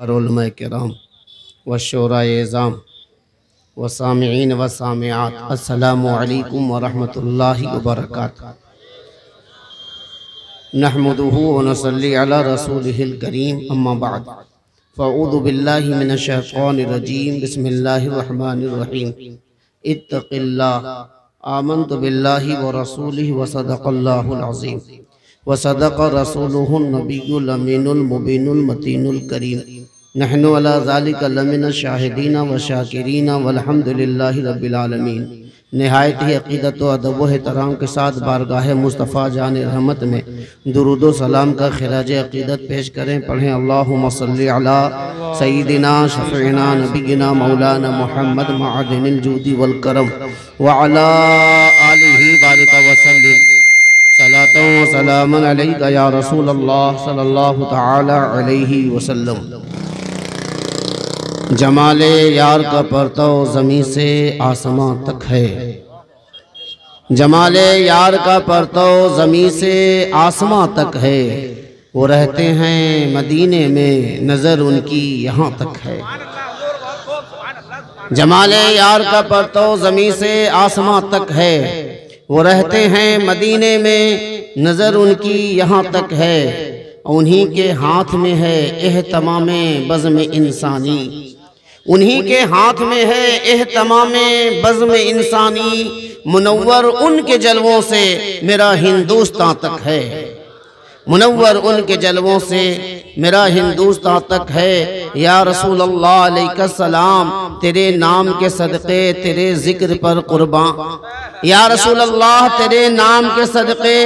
उलमा किराम व शोराए-इज़ाम व सामिईन व सामिआत, अस्सलामु अलैकुम व रहमतुल्लाहि व बरकातुहू। नहमदुहु व नसल्ली अला रसूलिहिल करीम, अम्मा बाद, फ़अऊज़ु बिल्लाहि मिनश शैतानिर रजीम, बिस्मिल्लाहिर रहमानिर रहीम। इत्तक़िल्लाह, आमन्तु बिल्लाहि व रसूलिहि व सदक़ल्लाहुल अज़ीम व सदक़ रसूलुहुन नबियुल अमीनुल मुबीनुल मतीनुल करीम। नहनु अला ज़ालिका लमिन शाहिदीन व शाकिरीन वल्हम्दुलिल्लाहि रब्बिल आलमीन। निहायत ही अक़ीदत व अदब व एहतराम के साथ बारगाह मुस्तफ़ा जान रहमत में दुरूद व सलाम का खिराज अक़ीदत पेश करें। पढ़ें अल्लाहुम्मा सल्ली अला सय्यिदिना शफ़ीना नबीना मौलाना मुहम्मद मअदिनिल जूदी वल करम व अला आलिहि बारिक व सल्लिम सलातन व सलामन अलैका या रसूल अल्लाह सल्लल्लाहु तआला अलैहि वसल्लम। जमाले यार का परतव ज़मीं से आसमां तक है। जमाले यार का परतव ज़मीं से आसमां तक है। वो रहते हैं मदीने में, नज़र उनकी यहाँ तक है। जमाले यार का परतव ज़मीं से आसमां तक है। वो रहते हैं मदीने में, नज़र उनकी यहाँ तक है। उन्हीं के हाथ में है एहतमामे बज़्म इंसानी। उन्हीं के हाथ में है एहतमामे बज़्म इंसानी। मुनव्वर उनके जलवों से मेरा हिंदुस्तान तक है। मुनव्वर उनके जलवों से मेरा हिंदुस्तान तक है। या रसूल अल्लाह अलैका सलाम, तेरे नाम के सदक़े तेरे ज़िक्र पर कुर्बान। या रसूल अल्लाह, तेरे नाम के सदक़े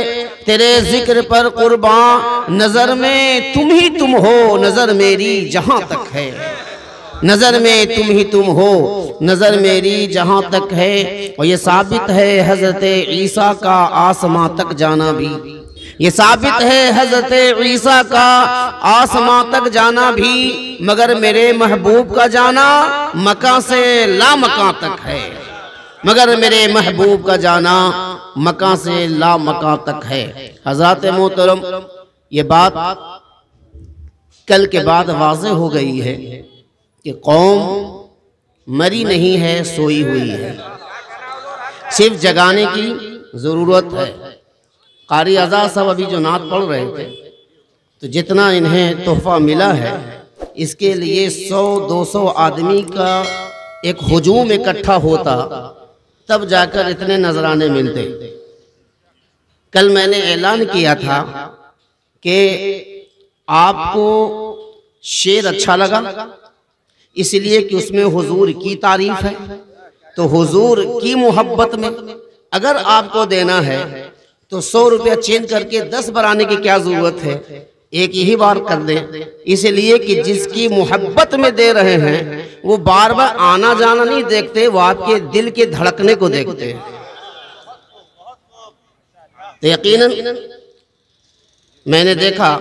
तेरे ज़िक्र पर कुर्बान। नज़र में तुम ही तुम हो, नज़र मेरी जहाँ तक है। नज़र में तुम ही तुम हो, नज़र मेरी जहाँ तक है। और ये साबित है हज़रत ईसा का आसमां तक जाना भी। ये साबित है हज़रत ईसा का आसमां तक जाना भी। मगर मेरे महबूब का जाना मका से ला मका तक है। मगर मेरे महबूब का जाना मका से ला मका तक है। हज़रत मोहतरम, ये बात कल के बाद वाज़ेह हो गई है कि कौम मरी नहीं है, सोई हुई है। सिर्फ जगाने की ज़रूरत है। कारी आज़ाद साहब अभी जो नात पढ़ रहे थे, तो जितना इन्हें तोहफ़ा मिला है, इसके लिए 100-200 आदमी का एक हुजूम इकट्ठा होता, तब जाकर इतने नजराने मिलते। कल मैंने ऐलान किया था कि आपको शेर अच्छा लगा, इसलिए कि उसमें हुजूर की तारीफ है। तो हुजूर की मोहब्बत में अगर आपको देना है तो 100 रुपया चेंज करके 10 बढ़ाने की क्या जरूरत है। एक यही बार कर दें, इसलिए कि जिसकी मोहब्बत में दे रहे हैं वो बार बार आना जाना नहीं देखते, वो आपके दिल के धड़कने को देखते हैं। तो यकीनन मैंने देखा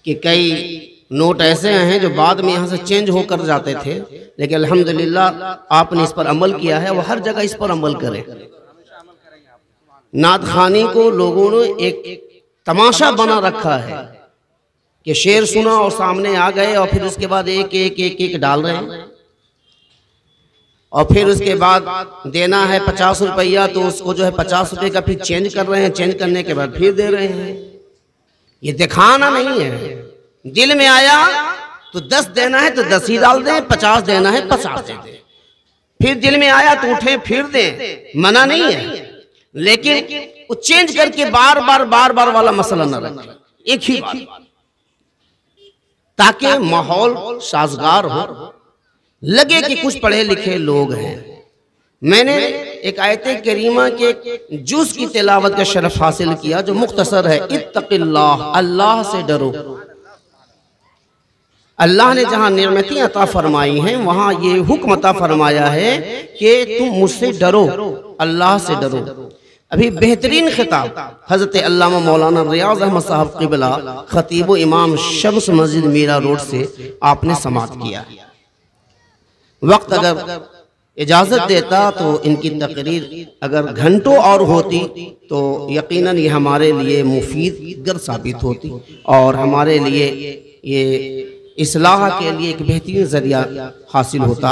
कि कई नोट ऐसे हैं जो बाद में यहाँ से चेंज होकर जाते थे, लेकिन अल्हम्दुलिल्लाह आपने इस पर अमल किया है। वो हर जगह इस पर अमल करें। नात खानी को लोगों ने एक तमाशा बना रखा है कि शेर सुना और सामने आ गए, और फिर उसके बाद एक एक एक एक डाल रहे हैं। और फिर उसके बाद देना है 50 रुपया, तो उसको जो है 50 रुपये का फिर चेंज कर रहे हैं। चेंज करने के बाद फिर दे रहे हैं। ये दिखाना नहीं है। दिल में आया तो 10 देना है तो 10 ही डाल दें, 50 देना है 50 दे दें। फिर दिल में आया तो उठे फिर दें, मना नहीं है। लेकिन वो चेंज करके बार बार वाला मसला न रखें, एक ही बात, ताकि माहौल साजगार हो, लगे कि कुछ पढ़े लिखे लोग हैं। मैंने एक आयत करीमा के जुज़ की तिलावत का शरफ हासिल किया जो मुख्तसर है। इत्तक़िल्लाह, अल्लाह से डरो। अल्लाह ने जहाँ नेमतें अता फरमाई हैं वहाँ ये हुक्म अता फरमाया है कि तुम मुझसे डरो, अल्लाह से डरो। अभी बेहतरीन खिताब हज़रत अल्लामा मौलाना रियाज़ अहमद साहब क़िबला खतीब व इमाम शम्स मस्जिद मीरा रोड से आपने समाअत किया। वक्त अगर इजाज़त देता तो इनकी तकरीर अगर घंटों और होती तो यकीनन ये हमारे लिए मुफीद गर साबित होती और हमारे लिए ये इस्लाह के लिए एक बेहतरीन जरिया हासिल होता।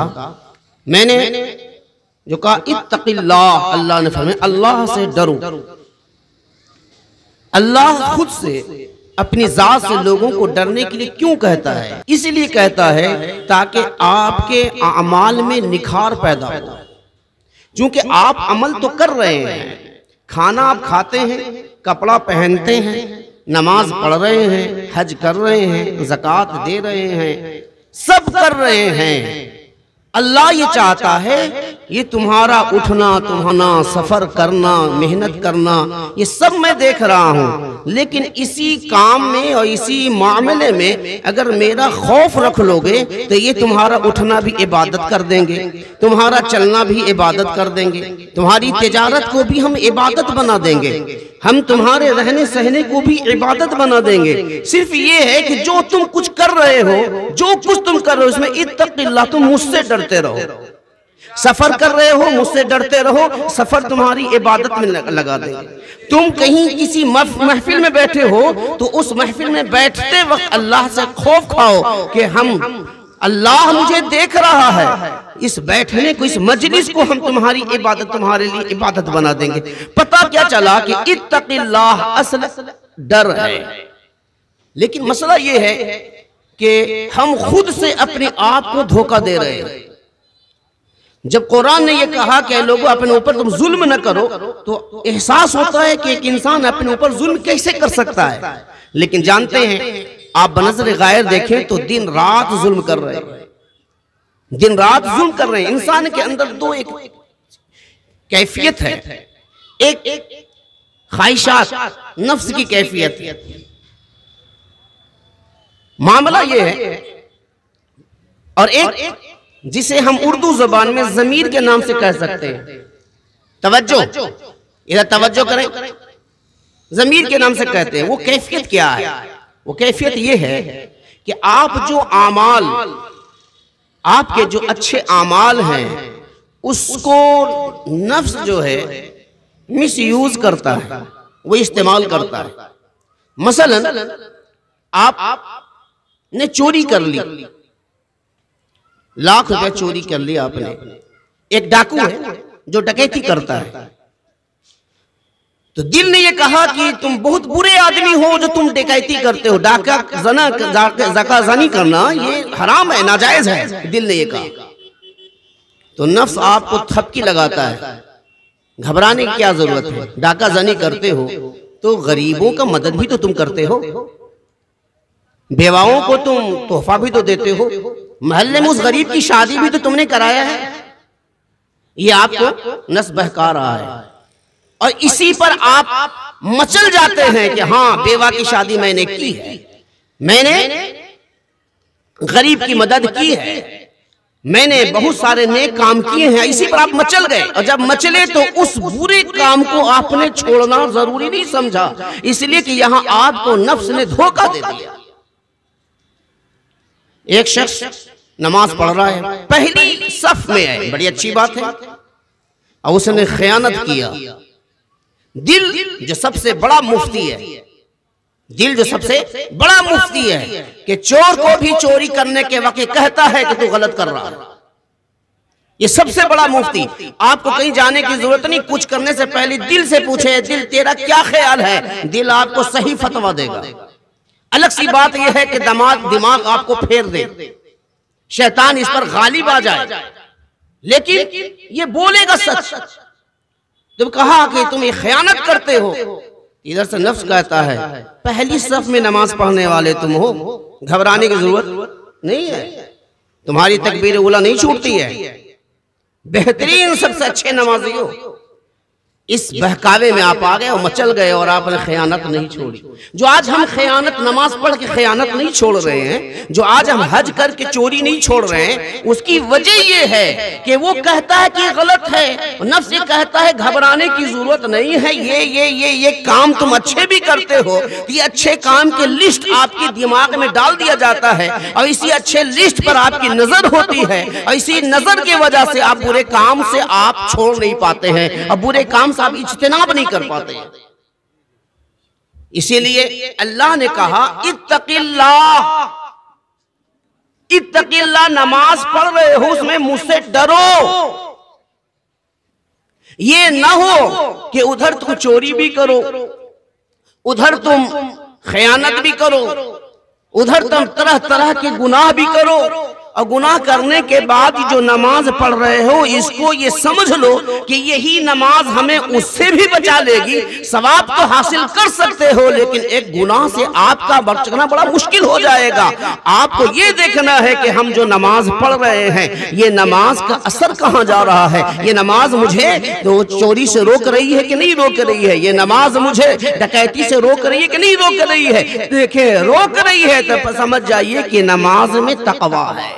मैंने जो कहा इत्तक़िल्लाह, अल्लाह ने फरमाया अल्लाह से डरो। अल्लाह खुद से अपनी जात से लोगों को डरने के लिए क्यों कहता है? इसलिए कहता है ताकि आपके अमाल में निखार पैदा हो। क्योंकि आप अमल तो कर रहे हैं, खाना आप खाते हैं, कपड़ा पहनते हैं, नमाज पढ़ रहे हैं, हज कर रहे हैं, ज़कात दे रहे हैं, सब कर रहे हैं। अल्लाह ये चाहता है ये तुम्हारा उठना, तुम्हारा सफर करना, मेहनत करना, ये सब मैं देख रहा हूं। लेकिन इसी काम में और इसी मामले में अगर मेरा खौफ रख लोगे तो ये तुम्हारा उठना भी इबादत कर देंगे, तुम्हारा चलना भी इबादत कर देंगे, तुम्हारी तिजारत को भी हम इबादत बना देंगे, हम तुम्हारे रहने सहने को भी इबादत बना देंगे। सिर्फ ये है कि जो तुम कुछ कर रहे हो, जो कुछ तुम कर रहे हो, इसमें इत्तक़िल्लाह, तुम मुझसे डरते रहो। सफर कर रहे हो, मुझसे डरते रहो, सफर तुम्हारी इबादत में लगा देंगे। तुम कहीं किसी महफिल में बैठे हो तो उस महफिल में बैठते वक्त अल्लाह से खौफ खाओ कि अल्लाह मुझे देख रहा है, इस बैठने को, इस मजलिस को हम तुम्हारी इबादत, तुम्हारे लिए इबादत बना देंगे। पता क्या चला कि इत्तक़िल्लाह असल डर है। लेकिन मसला ये है कि हम खुद से अपने आप को धोखा दे रहे हैं। जब कुरान ने ये कहा कि लोगों अपने ऊपर तुम जुल्म न करो, तो एहसास होता है कि एक इंसान अपने ऊपर जुल्म कैसे कर सकता है। लेकिन जानते हैं आप बनज़र गायर देखें तो दिन रात जुल्म कर रहे हैं, दिन रात जुल्म कर रहे हैं। इंसान के अंदर दो एक कैफियत है, एक ख्वाहिशात, नफ्स की कैफियत है। मामला ये है, और एक जिसे हम उर्दू जुबान में ज़मीर के नाम से कह सकते हैं। तवज्जो, इधर तवज्जो करें, ज़मीर के नाम से कहते हैं। वो कैफियत क्या है? वो कैफियत ये है कि आप जो आमाल, आपके जो अच्छे आमाल हैं, उसको नफ्स जो है मिस यूज करता है, वो इस्तेमाल करता है। मसलन आपने चोरी कर ली, लाख रुपए चोरी कर लिया आपने। एक डाकू है जो डकैती करता है, तो दिल ने ये कहा कि तुम बहुत बुरे आदमी हो जो तुम डकैती करते हो, डाका ज़नी करना ये हराम है, नाजायज है, दिल ने ये कहा। तो नफ्स आपको थपकी लगाता है, घबराने की क्या जरूरत है, डाका ज़नी करते हो तो गरीबों का मदद भी तो तुम करते हो, बेवाओं को तुम तोहफा भी तो देते हो, मोहल्ले में उस गरीब की शादी भी तो तुमने कराया है। ये आपको नफ्स बहका रहा है और इसी पर आप मचल जाते हैं कि हाँ बेवा की शादी मैंने की है, मैंने गरीब की मदद की है, मैंने बहुत सारे नेक काम किए हैं। इसी पर आप मचल गए, और जब मचले तो उस बुरे काम को आपने छोड़ना जरूरी नहीं समझा, इसलिए कि यहां आपको नफ्स ने धोखा दे दिया। एक शख्स नमाज पढ़ रहा है, पहली सफ में है, बड़ी अच्छी बात है, और उसने खयानत किया। दिल जो सबसे बड़ा मुफ्ती है, दिल जो सबसे बड़ा मुफ्ती है कि चोर को भी चोरी करने के वक्त कहता है कि तू गलत कर रहा है। ये सबसे बड़ा मुफ्ती। आपको कहीं जाने की जरूरत नहीं, कुछ करने से पहले दिल से पूछे, दिल तेरा क्या ख्याल है, दिल आपको सही फतवा देगा। अलग सी बात यह है कि दिमाग आपको फेर दे, शैतान इस पर गालिब आ जाए, लेकिन ये बोलेगा सच। जब कहा कि तुम ये खयानत करते हो, इधर से नफ्स कहता है पहली सफ में नमाज पढ़ने वाले तुम हो, घबराने की जरूरत नहीं है, तुम्हारी तकबीर उला नहीं छूटती है, बेहतरीन सबसे अच्छे नमाजी हो। इस बहकावे में आप आ गए और मचल गए और आपने खयानत नहीं छोड़ी। जो आज हम खयानत, नमाज पढ़ के खयानत नहीं छोड़ रहे हैं, जो आज हम हज करके चोरी नहीं छोड़ रहे हैं, उसकी वजह यह है कि वो कहता है कि गलत है, नफ्स ये कहता है घबराने की जरूरत नहीं है, ये काम तुम अच्छे भी करते हो, ये अच्छे काम की लिस्ट आपके दिमाग में डाल दिया जाता है, और इसी अच्छे लिस्ट पर आपकी नजर होती है, और इसी नजर की वजह से आप बुरे काम से आप छोड़ नहीं पाते हैं, और बुरे काम से आप इज्तिनाब नहीं कर पाते। इसीलिए अल्लाह ने कहा इत्तक़िल्लाह, इत्तकिल्लाह, नमाज पढ़ रहे हो उसमें मुझसे डरो। ये ना हो कि उधर तुम चोरी भी करो, उधर तुम खयानत भी करो, उधर तुम तरह तरह के गुनाह भी करो, और गुनाह करने के बाद जो नमाज पढ़ रहे हो इसको ये समझ लो कि यही नमाज हमें उससे भी बचा लेगी। सवाब तो हासिल कर सकते हो, लेकिन एक गुनाह से आपका बचना बड़ा मुश्किल हो जाएगा। आपको ये देखना है कि हम जो नमाज पढ़ रहे हैं ये नमाज का असर कहाँ जा रहा है। ये नमाज मुझे तो चोरी से रोक रही है कि नहीं रोक रही है, ये नमाज मुझे डकैती से रोक रही है कि नहीं रोक रही है। देखिए रोक रही है तो समझ जाइए कि नमाज में तकवा है,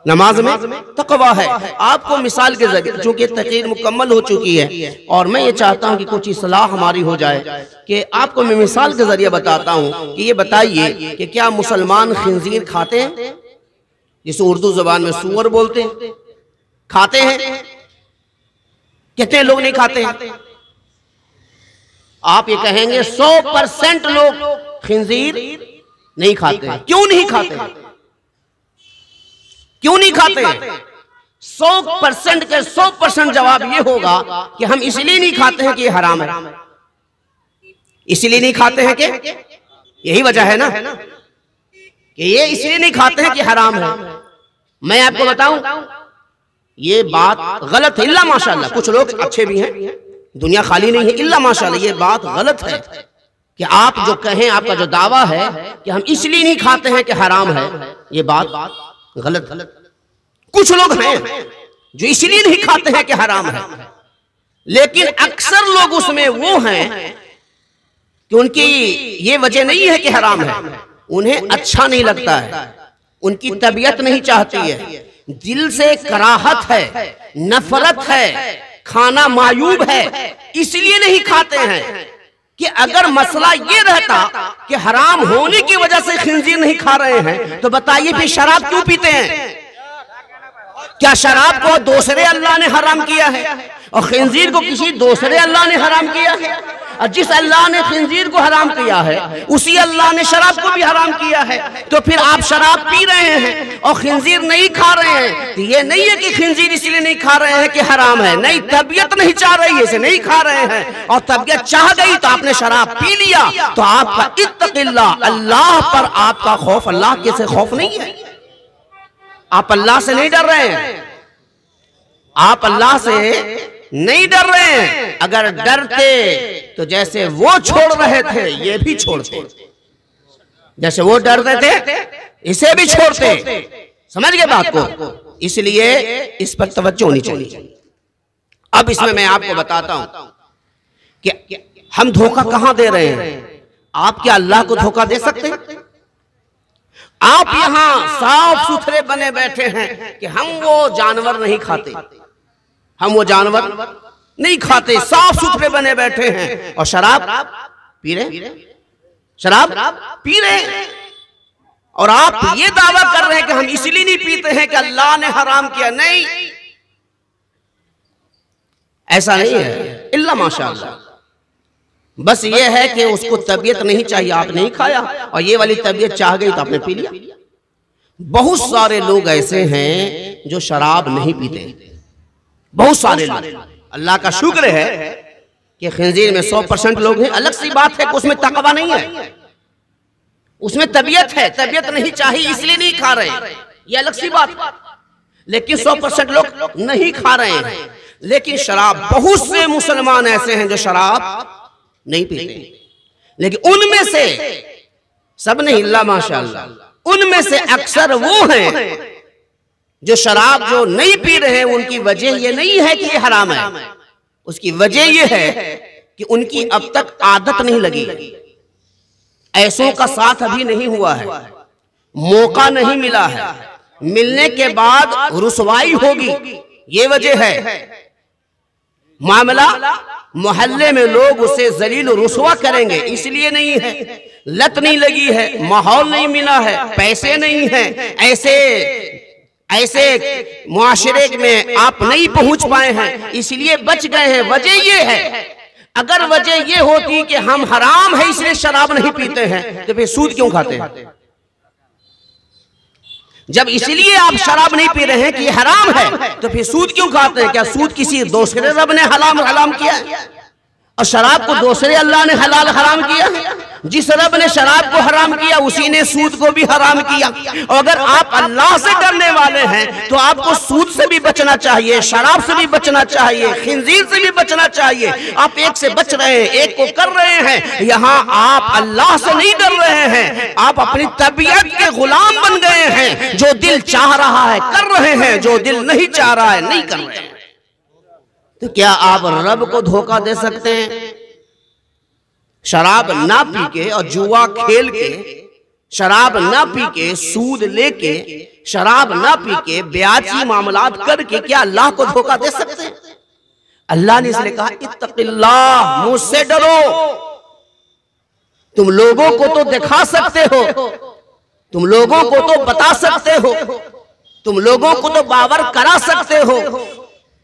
नमाज में तकवा है। आपको मिसाल के जरिए, चूंकि तकरीर मुकम्मल हो चुकी है और मैं ये चाहता हूं कि कुछ इस्लाह हमारी हो जाए, कि आपको मैं मिसाल के जरिए बताता हूं कि ये बताइए कि क्या मुसलमान खिंजीर खाते हैं, जिसे उर्दू जुबान में सूअर बोलते हैं, खाते हैं? कितने लोग नहीं खाते हैं? आप ये कहेंगे 100% लोग खिंजीर नहीं खाते। क्यों नहीं खाते? क्यों नहीं खाते? 100% के 100% जवाब ये होगा कि हम इसलिए नहीं खाते हैं कि ये हराम है। इसलिए नहीं खाते हैं कि यही वजह है ना कि ये इसलिए नहीं खाते हैं कि हराम है। मैं आपको बताऊं ये बात गलत है, इल्ला माशाअल्लाह। कुछ लोग अच्छे भी हैं, दुनिया खाली नहीं है, इल्ला माशाअल्लाह ये बात गलत है कि आप जो कहें, आपका जो दावा है कि हम इसलिए नहीं खाते हैं कि हराम है, ये बात गलत। कुछ लोग हैं जो इसलिए नहीं खाते हैं कि हराम है, लेकिन अक्सर लोग उसमें वो हैं कि उनकी ये वजह नहीं है कि हराम है, उन्हें अच्छा नहीं लगता है, उनकी तबीयत नहीं चाहती है, दिल से कराहत है, नफरत है, खाना मायूब है, इसलिए नहीं खाते हैं। कि अगर मसला ये रहता कि हराम होने की वजह से खिंजीर नहीं खा रहे हैं तो बताइए फिर शराब क्यों पीते हैं? क्या शराब को दूसरे अल्लाह ने हराम किया है और खिंजीर को किसी दूसरे अल्लाह ने हराम किया है? और जिस अल्लाह ने खिंजीर को हराम किया है उसी अल्लाह ने शराब को भी हराम किया है। तो फिर आप शराब पी रहे हैं और खिंजीर नहीं खा रहे हैं, तो ये नहीं है कि खिंजीर इसलिए नहीं खा रहे हैं कि हराम है, नहीं, तबीयत नहीं चाह रही है इसे नहीं खा रहे हैं, और तबीयत चाह गई तो आपने शराब पी लिया। तो आपका इत्तकिल्लाह, अल्लाह पर आपका खौफ, अल्लाह के से खौफ नहीं है। आप अल्लाह से नहीं डर रहे हैं, आप अल्लाह से नहीं डर रहे हैं। अगर डरते तो जैसे वो छोड़ रहे थे ये भी छोड़ते, जैसे वो डरते थे इसे भी छोड़ते। समझ गए बात को? इसलिए इस पर तवज्जो होनी चाहिए। अब इसमें मैं आपको बताता हूं कि हम धोखा कहां दे रहे हैं। आप क्या अल्लाह को धोखा दे सकते हैं? आप यहां साफ सुथरे बने बैठे हैं कि हम वो जानवर नहीं खाते, हम वो जानवर नहीं खाते, साफ सुथरे बने बैठे हैं और शराब पी रहे, शराब पी रहे, और आप ये दावा कर रहे हैं कि हम इसलिए नहीं पीते हैं कि अल्लाह ने हराम किया। नहीं, ऐसा नहीं है, इल्ला माशाअल्लाह। बस ये है कि उसको तबीयत नहीं चाहिए, आप नहीं खाया, और ये वाली तबीयत चाह गई तो आपने पी लिया। बहुत सारे लोग ऐसे हैं जो शराब नहीं पीते, बहुत सारे लोग। अल्लाह का शुक्र है कि खिंजीर में 100% लोग हैं। अलग सी बात है कि उसमें तकवा नहीं है, उसमें तबीयत है, तबीयत नहीं चाहिए इसलिए नहीं खा रहे, ये अलग सी बात। लेकिन 100% लोग नहीं खा रहे हैं। लेकिन शराब, बहुत से मुसलमान ऐसे हैं जो शराब नहीं पीते, लेकिन उनमें से सब नहीं, अल्लाह माशाअल्लाह, उनमें से अक्सर वो हैं जो शराब जो नहीं पी रहे हैं। उनकी वजह ये नहीं है कि ये हराम है, उसकी वजह ये है कि उनकी अब तक आदत नहीं लगी, ऐसों का साथ अभी नहीं हुआ है, मौका नहीं मिला है, मिलने के बाद रुसवाई होगी, ये वजह है। मामला मोहल्ले में लोग उसे जलील रुसवा करेंगे, इसलिए नहीं है, लत नहीं लगी है, माहौल नहीं मिला है, पैसे नहीं है, ऐसे मुआशरे में आप नहीं पहुंच पाए हैं, इसलिए बच गए हैं। वजह ये है, अगर वजह ये होती कि हम हराम है इसलिए शराब नहीं पीते हैं तो फिर सूद क्यों खाते हैं? जब इसलिए आप शराब नहीं पी रहे हैं कि हराम है, तो फिर सूद क्यों खाते हैं? क्या सूद किसी दूसरे रब ने हराम किया और शराब को दूसरे अल्लाह ने हलाल हराम किया? जिस रब ने शराब को हराम किया उसी ने सूद को भी हराम किया। और अगर आप अल्लाह से डरने वाले हैं तो आपको सूद से भी बचना चाहिए, शराब से भी बचना चाहिए, खिंजीर से भी बचना चाहिए। आप एक से बच रहे हैं, एक को कर रहे हैं। यहाँ आप अल्लाह से नहीं डर रहे हैं, आप अपनी तबीयत के गुलाम बन गए हैं। जो दिल चाह रहा है कर रहे हैं, जो दिल नहीं चाह रहा है नहीं कर रहे हैं। तो क्या आप रब को धोखा दे सकते हैं? शराब ना पी के और जुआ खेल के, शराब ना पी के सूद लेके, शराब ना पी के ब्याजी मामलात करके क्या अल्लाह को धोखा दे सकते हैं? अल्लाह ने इसलिए कहा इत्तक़िल्लाह, मुझसे डरो। तुम लोगों को तो दिखा सकते हो, तुम लोगों को तो बता सकते हो, तुम लोगों को तो बावर करा सकते हो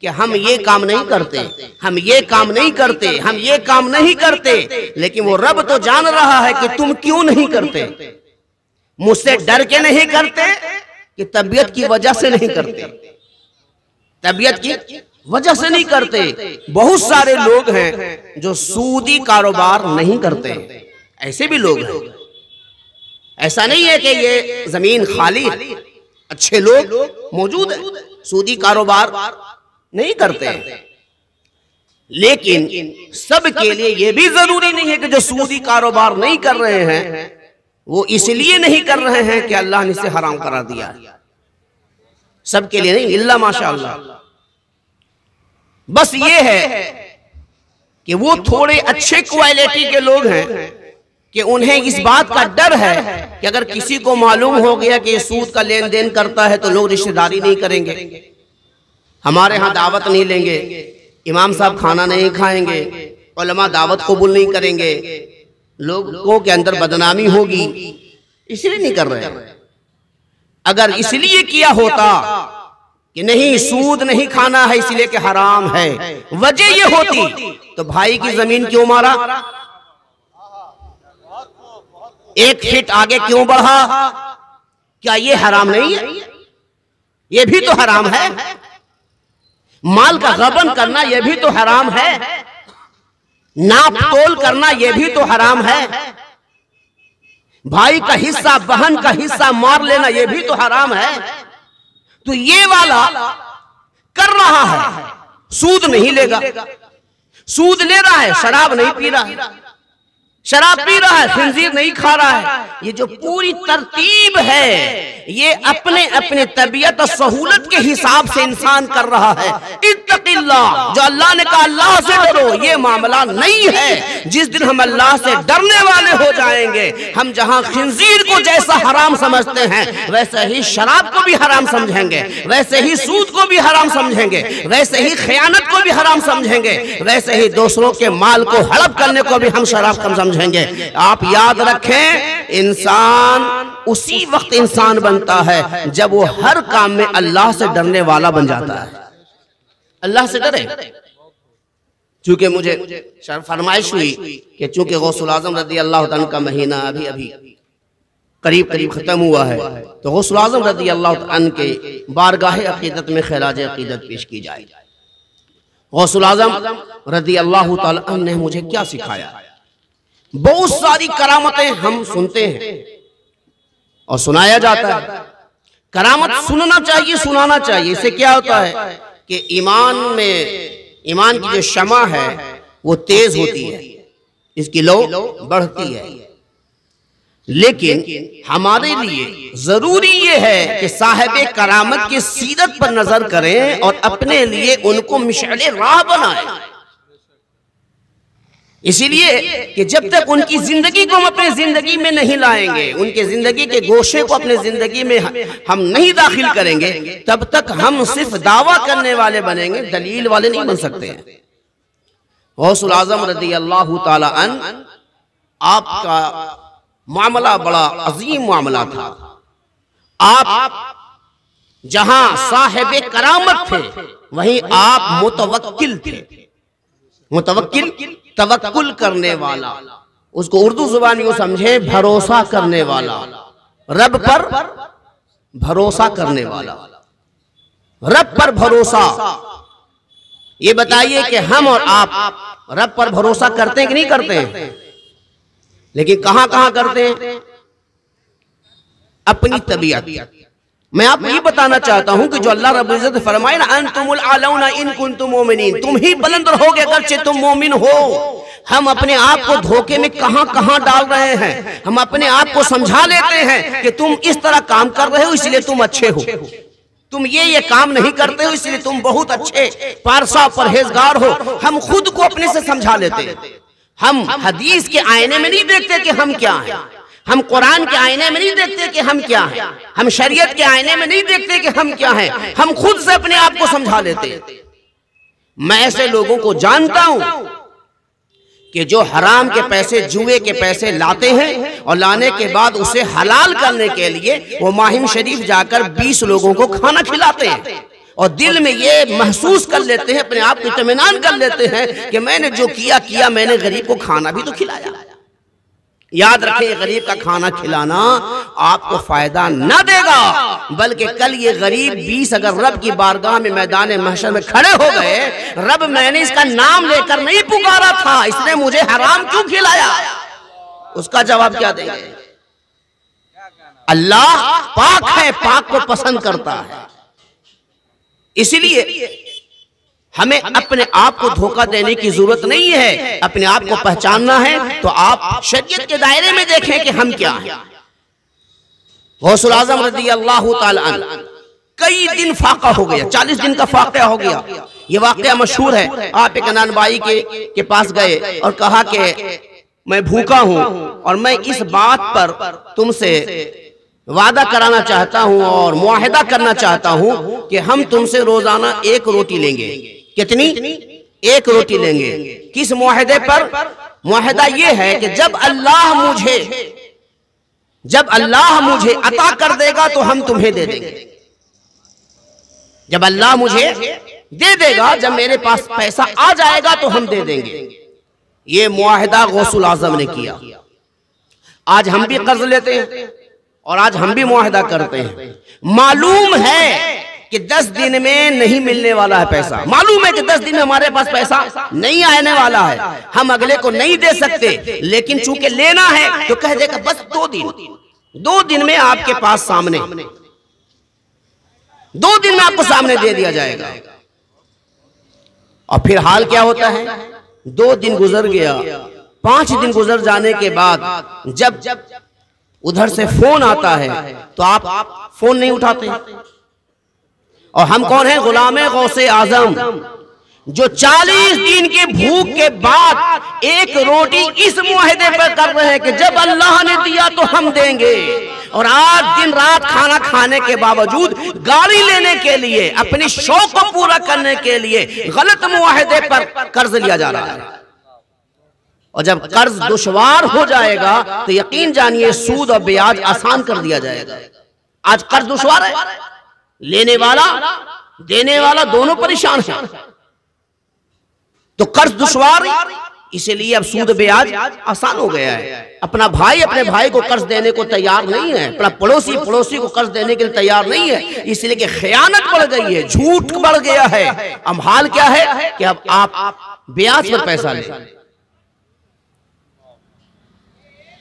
कि हम ये काम नहीं करते, हम ये काम नहीं करते, हम ये काम नहीं करते। लेकिन वो रब तो जान रहा है कि तुम क्यों नहीं करते। मुझसे डर के नहीं करते कि तबीयत की वजह से नहीं करते, तबीयत की वजह से नहीं करते। बहुत सारे लोग हैं जो सूदी कारोबार नहीं करते, ऐसे भी लोग हैं। ऐसा नहीं है कि ये जमीन खाली, अच्छे लोग मौजूद हैं, सूदी कारोबार नहीं करते हैं। लेकिन सबके लिए यह भी जरूरी नहीं है कि जो सूदी कारोबार नहीं कर रहे हैं वो इसलिए नहीं कर रहे हैं कि अल्लाह ने इसे हराम करा दिया। सबके लिए नहीं, इल्ला माशाअल्लाह। बस ये है कि वो थोड़े अच्छे क्वालिटी के लोग हैं कि उन्हें इस बात का डर है कि अगर किसी को मालूम हो गया कि सूद का लेन देन करता है तो लोग रिश्तेदारी नहीं करेंगे, हमारे यहाँ दावत नहीं लेंगे, इमाम साहब खाना नहीं खाएंगे, उलमा दावत कबूल नहीं करेंगे, लोगों के अंदर बदनामी होगी, इसलिए नहीं कर रहे हैं। अगर इसलिए किया होता कि नहीं सूद नहीं खाना है इसलिए कि हराम है, वजह ये होती तो भाई की जमीन क्यों मारा, 1 फीट आगे क्यों बढ़ा? क्या ये हराम नहीं है? ये भी तो हराम है। माल का गबन करना यह भी तो हराम है, नाप तोल करना यह भी तो हराम है, भाई का हिस्सा बहन का हिस्सा मार लेना यह भी तो हराम है। तो ये वाला कर रहा है, सूद नहीं लेगा, सूद ले रहा है, शराब नहीं पी रहा है, शराब पी रहा है, खिंजीर नहीं खा रहा है। ये जो पूरी तरतीब है ये अपने अपने तबीयत और सहूलत के हिसाब से इंसान कर रहा है। इत्तक़िल्लाह, जो अल्लाह ने कहा अल्लाह से डरो, ये मामला नहीं है। जिस दिन हम अल्लाह से डरने वाले हो जाएंगे, हम जहां खिंजीर को जैसा हराम समझते हैं वैसे ही शराब को भी हराम समझेंगे, वैसे ही सूद को भी हराम समझेंगे, वैसे ही खयानत को भी हराम समझेंगे, वैसे ही दूसरों के माल को हड़प करने को भी हम शराब कम समझेंगे। आप याद रखें, इंसान उसी वक्त इंसान बनता है जब वो हर काम में अल्लाह से डरने वाला बन जाता है। अल्लाह से डरे। चूंकि मुझे फरमाइश हुई कि चूंकि गौसुल आजम रज़ी अल्लाह तआला का महीना अभी अभी करीब करीब खत्म हुआ है, तो गौसुल आजम रज़ी अल्लाह तआला के बारगाह अकीदत में खिराज अकीदत पेश की जाए। गौसुल आजम रज़ी अल्लाह तआला ने मुझे क्या सिखाया? बहुत सारी करामतें हम सुनते हैं और सुनाया जाता है। करामत सुनना चाहिए, सुनाना चाहिए। इससे क्या होता है कि ईमान की जो शमा है वो तेज होती है, इसकी लो बढ़ती है। लेकिन हमारे लिए जरूरी ये है कि साहिब करामत की सीरत पर नजर करें और अपने लिए उनको मिशअले राह बनाएं। इसीलिए कि जब तक उनकी जिंदगी को हम अपनी जिंदगी में नहीं लाएंगे, उनके जिंदगी के गोशे को अपने जिंदगी में हम नहीं दाखिल करेंगे, तब तक हम सिर्फ दावा करने वाले बनेंगे, दलील वाले नहीं बन सकते हैं। गौसुल आजम रज़ी अल्लाह ताला अन्हु, आपका मामला बड़ा अजीम मामला था। आप जहां साहिब करामत थे वहीं आप मुतवक्किल थे। मुतवक्किल तवक्कुल करने वाला, उसको उर्दू जुबान में समझे भरोसा करने वाला, रब पर भरोसा करने वाला, रब पर भरोसा। ये बताइए कि हम और आप रब पर भरोसा करते हैं कि नहीं करते हैं? लेकिन कहां कहां करते हैं? अपनी तबीयत। मैं आपको ये बताना चाहता हूं कि जो अल्लाह रब्बुल इज्जत फरमाए ना, अंतुमुल आलौना इन कुंतुम मोमिनीन, तुम ही बुलंद रहोगे अगरचे तुम मोमिन हो। हम अपने आप को धोखे में कहां कहां डाल रहे हैं। हम अपने आप को समझा लेते हैं कि तुम इस तरह काम कर रहे हो इसलिए तुम अच्छे हो, तुम ये काम नहीं करते हो इसलिए तुम बहुत अच्छे पारसा परहेजगार हो। हम खुद को अपने से समझा लेते हैं। हम हदीस के आईने में नहीं देखते कि हम क्या हैं, हम कुरान के आईने में नहीं देखते कि हम क्या हैं, हम शरीयत के आईने में नहीं देखते कि हम क्या हैं। हम खुद से अपने आप को समझा लेते हैं। मैं ऐसे लोगों को जानता हूं कि जो हराम के पैसे, जुए के पैसे लाते हैं और लाने के बाद उसे हलाल करने के लिए वो माहिम शरीफ जाकर 20 लोगों को खाना खिलाते हैं और दिल में ये महसूस कर लेते हैं, अपने आप को इत्मीनान कर लेते हैं कि मैंने जो किया, मैंने गरीब को खाना भी तो खिलाया। याद रखें, गरीब का खाना खिलाना आपको फायदा न देगा, बल्कि कल ये गरीब 20 अगर रब की बारगाह में मैदान महशर में खड़े हो गए, रब मैंने इसका नाम लेकर नहीं पुकारा था, इसने मुझे हराम क्यों खिलाया, उसका जवाब क्या देंगे? अल्लाह पाक है, पाक को पसंद करता है। इसलिए हमें अपने आप को धोखा देने की जरूरत नहीं है। अपने आप को पहचानना है तो आप शरीयत के दायरे में देखें कि हम क्या हैं। गौसुल आजम रज़ी अल्लाह ताला अन्हु कई दिन फाका हो गया, 40 दिन का फाका हो गया। ये वाकया मशहूर है। आप एक अनानबाई के पास गए और कहा कि मैं भूखा हूं और मैं इस बात पर तुमसे वादा कराना चाहता हूं और मुआहिदा करना चाहता हूं कि हम तुमसे रोजाना 1 रोटी लेंगे। कितनी? 1 रोटी लेंगे। किस मुआहिदे पर? मुआहिदा यह है कि जब अल्लाह मुझे अता कर देगा तो हम तुम्हें दे देंगे। जब अल्लाह मुझे दे देगा, जब मेरे पास पैसा आ जाएगा तो हम दे देंगे। ये मुआहिदा गौसुल आजम ने किया। आज हम भी कर्ज लेते हैं और आज हम भी मुआहिदा करते हैं। मालूम है कि 10 दिन में नहीं मिलने वाला है पैसा, मालूम है कि 10 दिन में हमारे पास पैसा नहीं आने वाला है, हम अगले को नहीं दे सकते, लेकिन चूंकि लेना है तो कह देगा बस 2 दिन में आपके पास सामने, 2 दिन में आपको सामने दे दिया जाएगा। और फिर हाल क्या होता है? 2 दिन गुजर गया, 5 दिन गुजर जाने के बाद जब उधर से फोन आता है तो आप फोन नहीं उठाते। और हम कौन हैं? गुलामे गौसे आजम, जो 40 दिन के भूख के बाद 1 रोटी इस मुआहिदे पर कर रहे हैं कि जब अल्लाह ने दिया तो हम देंगे। और आज दिन रात खाना खाने के बावजूद गाड़ी लेने के लिए, अपनी शौक को पूरा करने के लिए गलत मुआहिदे पर कर्ज लिया जा रहा है। और जब कर्ज दुश्वार हो जाएगा तो यकीन जानिए सूद और ब्याज आसान कर दिया जाएगा। आज कर्ज दुश्वार है, लेने वाला देने वाला दोनों परेशान हैं। तो कर्ज दुश्वार, इसलिए अब सूद ब्याज आसान हो गया है। अपना भाई अपने भाई को कर्ज देने को तैयार नहीं है, अपना पड़ोसी को कर्ज देने के लिए तैयार नहीं है, इसलिए कि खयानत बढ़ गई है, झूठ बढ़ गया है। अब हाल क्या है कि अब आप ब्याज पर पैसा लें,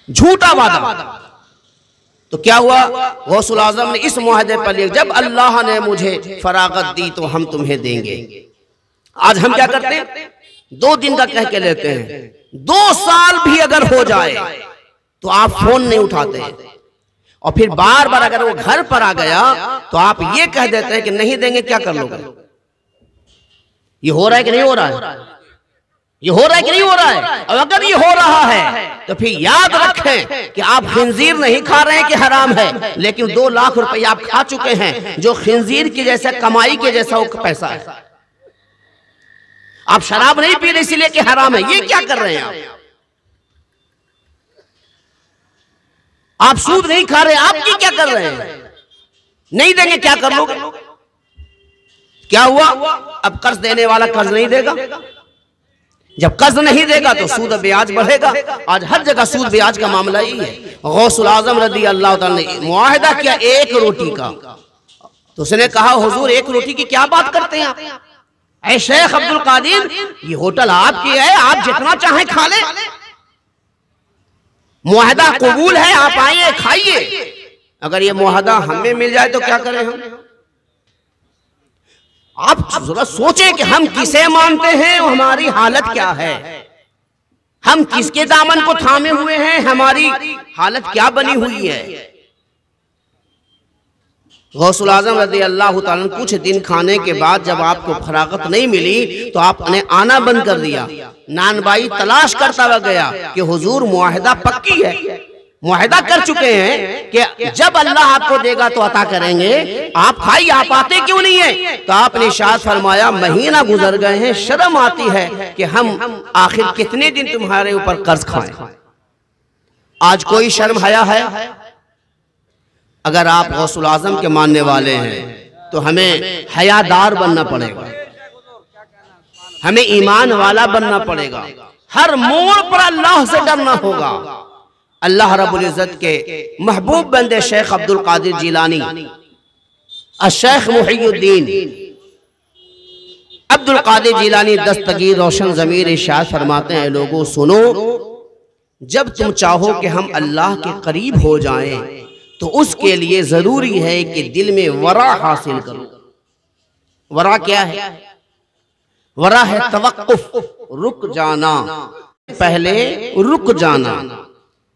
झूठा वादा। तो क्या हुआ? गौसुल आजम ने इस मुआहदे पर लिया, जब अल्लाह ने मुझे फरागत दी तो हम तुम्हें देंगे। आज हम क्या करते हैं? 2 दिन का कह के लेते हैं। 2 साल भी अगर हो जाए तो आप फोन नहीं उठाते हैं। और फिर बार बार अगर वो घर पर आ गया तो आप ये कह देते हैं कि नहीं देंगे, क्या कर लोगे? ये हो रहा है कि नहीं हो रहा है? ये हो रहा है कि नहीं हो रहा है? और अगर ये हो रहा है तो फिर याद रखें कि आप खिंजीर नहीं खा रहे हैं कि हराम है, लेकिन 2 लाख रुपए आप खा चुके हैं, जो खिंजीर की जैसा कमाई के जैसा वो पैसा है। आप शराब नहीं पी रहे इसलिए कि हराम है, ये क्या कर रहे हैं आप? आप सूद नहीं खा रहे, आप ये क्या कर रहे हैं? नहीं देंगे, क्या कर लोगे? क्या हुआ? अब कर्ज देने वाला कर्ज नहीं देगा, जब कर्ज नहीं देगा तो सूद ब्याज बढ़ेगा। आज हर जगह सूद ब्याज का मामला ही है। गौसुल आजम रज़ी अल्लाह ताला ने मुआहिदा किया एक रोटी का, तो उसने कहा हुजूर एक रोटी की क्या बात करते हैं आप? ऐ शेख अब्दुल कादिर, ये होटल आपकी है, आप जितना चाहें खा ले, मुआहिदा कबूल है, आप आइए खाइए। अगर ये मुआहिदा हमें मिल जाए तो क्या करें हम? आप जरा सोचें कि हम किसे मानते हैं और हमारी हालत क्या है, हम किसके दामन को थामे हुए हैं, हमारी हालत क्या बनी हुई है। गौसुल आजम रज़ी अल्लाह ताला कुछ दिन खाने के बाद जब आपको फरागत नहीं मिली तो आपने आना बंद कर दिया। नानबाई तलाश करता हुआ गया कि हुजूर मुआहिदा पक्की है, मुआहिदा कर चुके हैं कि जब अल्लाह आपको देगा तो अता करेंगे, आप खाइए, आप आते क्यों नहीं है? तो आपने इरशाद फरमाया महीना गुजर गए हैं, शर्म आती है कि हम आखिर कितने दिन तुम्हारे ऊपर कर्ज खाएं। आज कोई शर्म हया है? अगर आप गौसुल आजम के मानने वाले हैं तो हमें हयादार बनना पड़ेगा, हमें ईमान वाला बनना पड़ेगा, हर मोड़ पर अल्लाह से डरना होगा। अल्लाह रब्बुल इज्जत के महबूब बंदे शेख अब्दुल कादिर जिलानी शेख मुहियुद्दीन अब्दुल कादिर जिलानी दस्तगीर रोशन ज़मीर इरशाद फरमाते हैं, लोगों सुनो, जब तुम चाहो कि हम अल्लाह के करीब हो जाएं तो उसके लिए जरूरी है कि दिल में वरा हासिल करो। वरा क्या है? वरा है तवक्कुफ, रुक जाना, पहले रुक जाना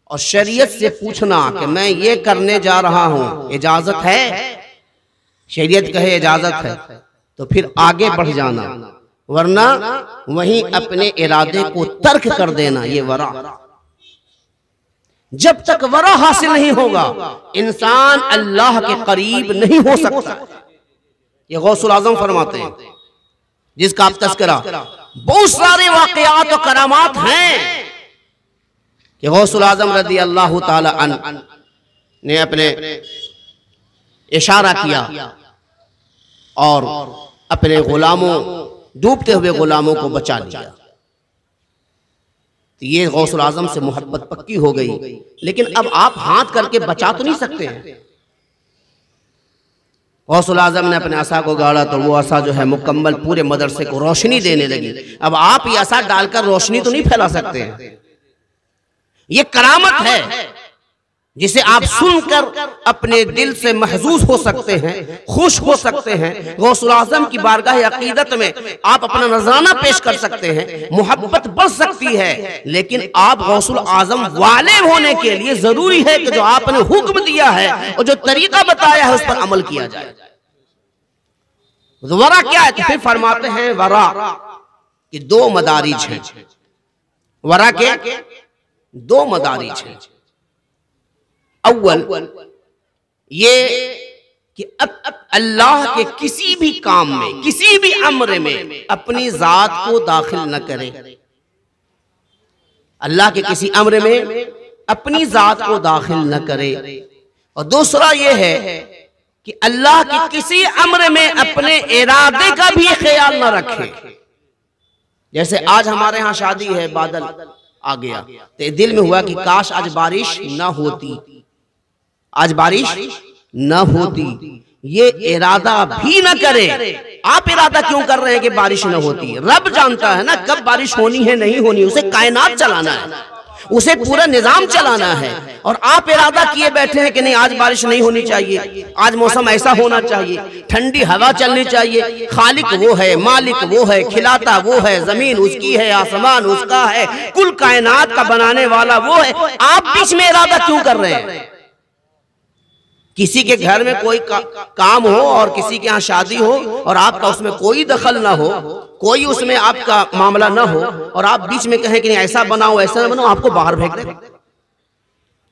और शरीयत से पूछना कि मैं ये करने जा रहा हूं, इजाजत है? शरीयत कहे इजाजत है तो फिर आगे बढ़ जाना, वरना वहीं अपने इरादे को तर्क कर देना। ये वरा, जब तक वरा हासिल नहीं होगा इंसान अल्लाह के करीब नहीं हो सकता। ये गौसुल आजम फरमाते हैं, जिसका आप तस्करा, बहुत सारे वाकयात और करामात हैं कि गौसुल आजम रज़ी अल्लाह ताला अन्हु ने अपने इशारा किया और अपने गुलामों, डूबते हुए गुलामों को बचा लिया। तो ये गौसुल आजम से मोहब्बत पक्की हो गई। लेकिन अब आप हाथ करके बचा तो नहीं सकते हैं। गौसुल आजम ने अपने असा को गाड़ा तो वो असा जो है मुकम्मल पूरे मदरसे को रोशनी देने लगी। अब आप ये असा डालकर रोशनी तो नहीं फैला सकते हैं। ये करामत है जिसे आप सुनकर अपने दिल से महसूस हो सकते हैं, खुश हो सकते हैं। गौसुल आजम की बारगाह अकीदत में आप अपना नजराना पेश कर सकते हैं, मोहब्बत बढ़ सकती है। लेकिन आप गौसुल आजम वाले होने के लिए जरूरी है कि जो आपने हुक्म दिया है और जो तरीका बताया है उस पर अमल किया जाए। वरा क्या है? तो फिर फरमाते हैं वरा कि दो मदारिज हैं। वरा के दो मदारिज हैं। अव्वल ये कि अब अल्लाह के किसी भी काम में, किसी भी अम्र में अपनी जात को दाखिल न करे। अल्लाह के किसी अम्र में अपनी जात को दाखिल न करे। और दूसरा ये है कि अल्लाह के किसी अम्र में अपने इरादे का भी ख्याल न रखे। जैसे आज हमारे यहाँ शादी है, बादल आ गया तो दिल में हुआ कि काश आज बारिश न होती, आज बारिश न होती। ये इरादा भी न करे। आप इरादा क्यों कर रहे हैं कि बारिश न होती? रब जानता है ना कब बारिश होनी है, नहीं होनी। उसे कायनात चलाना है, उसे पूरा निजाम चलाना है। और आप इरादा किए बैठे हैं कि नहीं आज बारिश नहीं होनी चाहिए, आज मौसम ऐसा होना चाहिए, ठंडी हवा चलनी चाहिए। खालिक वो है, मालिक वो है, खिलाता वो है, जमीन उसकी है, आसमान उसका है, कुल कायनात का बनाने वाला वो है। आप बीच में इरादा क्यों कर रहे हैं? किसी के घर में कोई काम हो और किसी के यहाँ शादी हो और आपका उसमें कोई दखल ना हो, कोई उसमें आपका मामला ना हो, और आप बीच में कहें कि नहीं ऐसा बनाओ ऐसा ना बनाओ, आपको बाहर फेंक दे।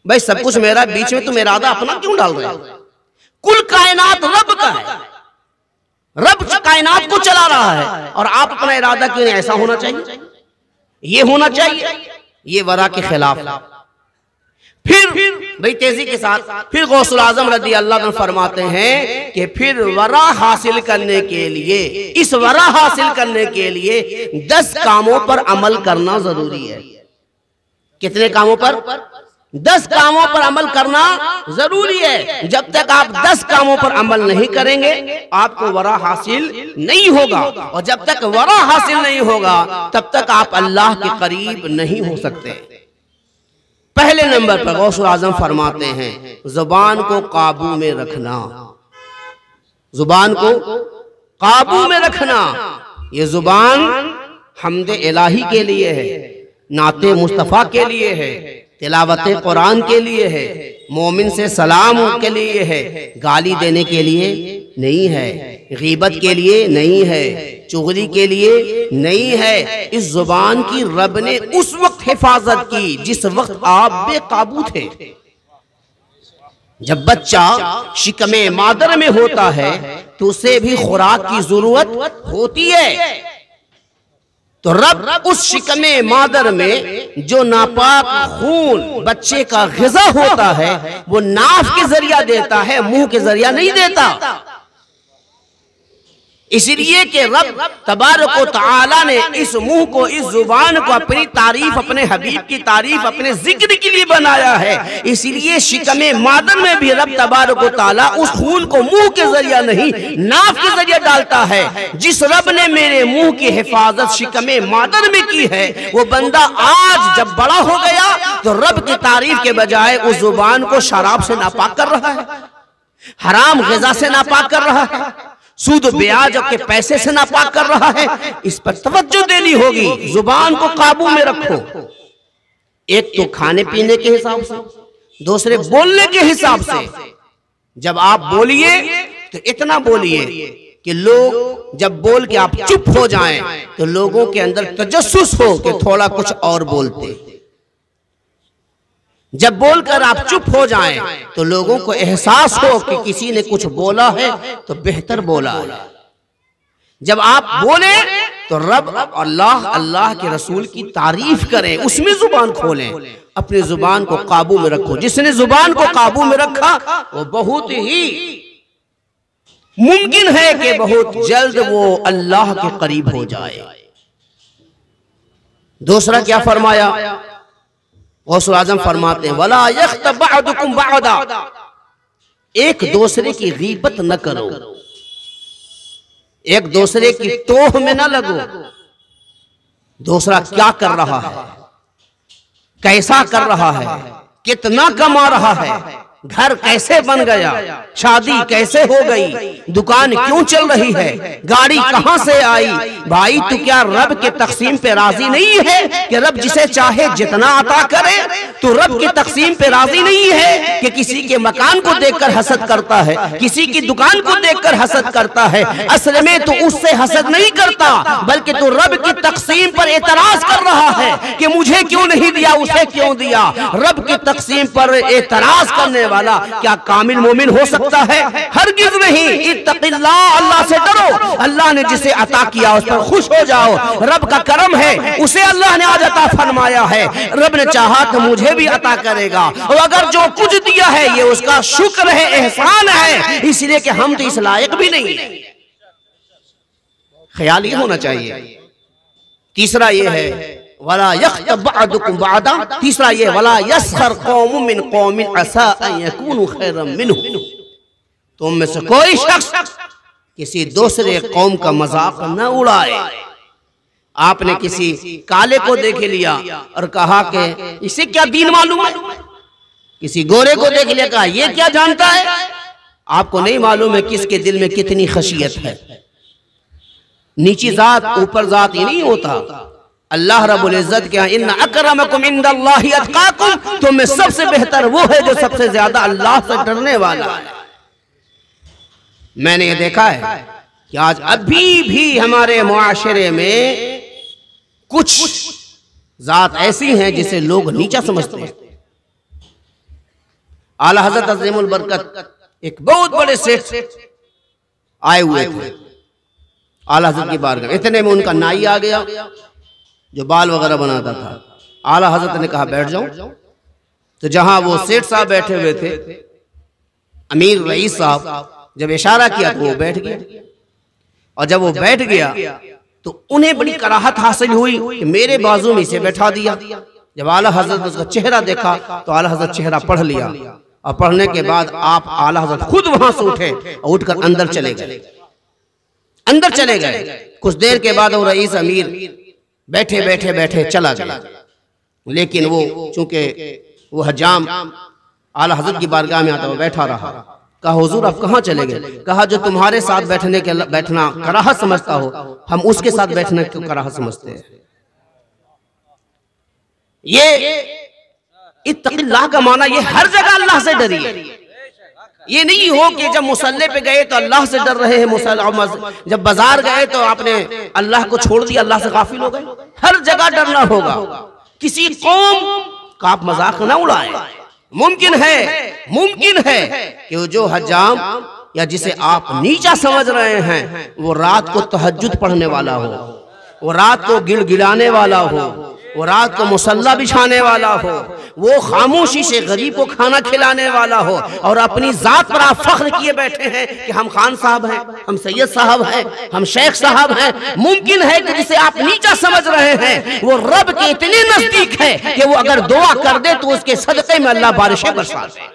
भाई सब कुछ मेरा, बीच में तुम इरादा अपना क्यों डाल रहे हो? कुल कायनात रब का है, रब कायनात को चला रहा है और आप अपना इरादा क्यों नहीं ऐसा होना चाहिए, ये होना चाहिए। ये वरा के खिलाफ। फिर भाई तेजी के साथ फिर गौसुल आजम रज़ी अल्लाह अन्हु फरमाते हैं कि फिर वरा हासिल करने के लिए, इस वरा हासिल करने के लिए 10 कामों पर अमल करना जरूरी है। कितने कामों पर? 10 कामों पर अमल करना जरूरी है। जब तक आप 10 कामों पर अमल नहीं करेंगे आपको वरा हासिल नहीं होगा, और जब तक वरा हासिल नहीं होगा तब तक आप अल्लाह के करीब नहीं हो सकते। पहले नंबर पर गौसुल आजम फरमाते हैं जुबान को काबू में रखना। जुबान को काबू में रखना। ये जुबान हम्द इलाही के लिए है, नाते मुस्तफ़ा के लिए है, तिलावत कुरान के लिए है, मोमिन से सलाम के लिए है, गाली देने के लिए नहीं है, गीबत के लिए नहीं है, चुगली के लिए नहीं है। इस जुबान की रब ने उस वक्त हिफाजत की जिस वक्त आप बेकाबू थे। जब बच्चा शिकमे मादर में होता है तो उसे भी खुराक की जरूरत होती है, तो रब उस शिकमे मादर में जो नापाक खून बच्चे का ग़िज़ा होता है वो नाफ के जरिया देता है, मुंह के जरिया नहीं देता। इसलिए कि रब तबारक व तआला ने इस मुंह को, इस जुबान को अपनी तारीफ, अपने हबीब की तारीफ, अपने जिक्र के लिए बनाया है। इसलिए शिकमे मादर में भी रब तबारक व तआला उस खून को मुंह के जरिया नहीं नाफ के जरिया डालता है। जिस रब ने मेरे मुंह की हिफाजत शिकमे मादर में की है वो बंदा आज जब बड़ा हो गया तो रब की तारीफ के बजाय उस जुबान को शराब से नापाक कर रहा है, हराम ग़िज़ा से नापाक कर रहा है, सूद ब्याज के पैसे से नापाक कर रहा है। इस पर तवज्जो देनी होगी। जुबान को काबू में रखो। एक तो खाने पीने के हिसाब से, दूसरे बोलने के हिसाब से। जब आप बोलिए तो इतना बोलिए कि लोग जब बोल के आप चुप हो जाएं तो लोगों के अंदर तजस्सुस हो कि थोड़ा कुछ और बोलते। जब बोलकर आप चुप हो जाएं तो लोगों को एहसास हो कि किसी ने कुछ बोला है तो बेहतर बोला है। जब आप बोले तो रब अल्लाह, अल्लाह के रसूल की तारीफ करें, उसमें जुबान खोलें। अपनी जुबान को काबू में रखो। जिसने जुबान को काबू में रखा वो बहुत ही मुमकिन है कि बहुत जल्द वो अल्लाह के करीब हो जाए। दूसरा क्या फरमाया? गौसुल आजम फरमाते हैं वला यख्तब बअदुकुम बअदा, एक दूसरे की गीबत न करो, एक दूसरे की तोह में न लगो। दूसरा क्या कर रहा है, कैसा कर रहा है, कितना कमा रहा है, घर कैसे बन गया, शादी कैसे हो गई, दुकान क्यों चल रही है, गाड़ी कहां से आई। भाई तू क्या रब के तकसीम पे राजी नहीं है कि रब जिसे चाहे जितना अता करे? तू रब की तकसीम पे राजी नहीं है कि किसी के मकान को देखकर हसद करता है, किसी की दुकान को देखकर हसद करता है। असल में तू उससे हसद नहीं करता बल्कि तू रब की तकसीम पर एतराज कर रहा है कि मुझे क्यों नहीं दिया, उसे क्यों दिया। रब की तकसीम पर एतराज करने वाला क्या कामिल मोमिन हो सकता है? हरगिज नहीं। इत्तक़िल्लाह, अल्लाह से डरो। अल्लाह ने जिसे अता किया उस पर खुश हो जाओ। रब का करम है, उसे अल्लाह ने आज अता फरमाया है। रब ने चाहा तो मुझे भी अता करेगा, और अगर जो कुछ दिया है ये उसका शुक्र है, एहसान है, इसलिए कि हम तो इस लायक भी नहीं है। ख्याल ये होना चाहिए। तीसरा ये है वला यख्तब बअदुकुम बअदा, तीसरा ये वला यस्खर कौमुम मिन कौमिन असा अन यकूनु खैरम मिन्हु, तुम में से कोई शख्स किसी दूसरे कौम का मजाक न उड़ाए। आपने किसी काले को देख लिया और कहा कि इसे क्या दीन मालूम है, किसी गोरे को देख लिया कहा ये क्या जानता है। आपको नहीं मालूम है किसके दिल में कितनी खशियत है। नीची जात ऊपर जात ये नहीं होता। अल्लाह रब्बुल इज्जत क्या इन्ना अकरमकुम इंदल्लाहि अतकाकुम, तुम में सबसे बेहतर वो है जो सबसे ज्यादा अल्लाह से डरने वाला है। मैंने ये देखा है कि आज अभी भी हमारे मुआशरे में कुछ जात ऐसी हैं जिसे लोग नीचा समझते हैं। आला हजरत अज़ीमुल बरकत एक बहुत बड़े सेठ आए हुए थे आला हजरत की बारगाह। इतने में उनका नाई आ गया जो बाल वगैरह बनाता था। आला हजरत ने कहा बैठ जाओ। तो जहां वो सेठ साहब बैठे हुए थे, अमीर रईस साहब, जब इशारा किया तो वो बैठ गया। और जब वो बैठ गया तो उन्हें बड़ी कराहत हासिल हुई कि मेरे बाजू में इसे बैठा दिया। जब आला हजरत ने उसका चेहरा देखा तो आला हजरत चेहरा पढ़ लिया, और पढ़ने के बाद आप आला हजरत खुद वहां से उठे और उठकर अंदर चले गए। अंदर चले गए। कुछ देर के बाद वो रईस अमीर बैठे बैठे बैठे चला गया। लेकिन वो चूंकि वो हजाम आला हजरत की बारगाह में आता वो बैठा रहा। कहा हुजूर आप कहाँ चले गए? कहा जो तुम्हारे साथ बैठना कराहत समझता हो, हम उसके साथ बैठना क्यों कराहत समझते हैं। ये इत्तक़िल्लाह का माना ये हर जगह अल्लाह से डरिए। ये नहीं हो कि जब मुसल्ले पे गए तो अल्लाह से डर रहे हैं, जब बाजार गए तो आपने अल्लाह को छोड़ दिया, अल्लाह से गाफिल हो गए। हर जगह डरना होगा। किसी कौम का आप मजाक ना उड़ाएं। मुमकिन है कि वो जो हजाम या जिसे आप नीचा समझ रहे हैं वो रात को तहज्जुद पढ़ने वाला हो, वो रात को गिड़गिड़ाने वाला हो, वो रात को मुसल्ला बिछाने वाला हो, वो खामोशी से गरीब को खाना खिलाने वाला हो, और अपनी जात पर आप फख्र किए बैठे हैं कि हम खान साहब हैं, हम सैयद साहब हैं, हम शेख साहब हैं। मुमकिन है कि जिसे आप नीचा समझ रहे हैं वो रब के इतने नजदीक है कि वो अगर दुआ कर दे तो उसके सदक़े में अल्लाह बारिशें बरसा दे,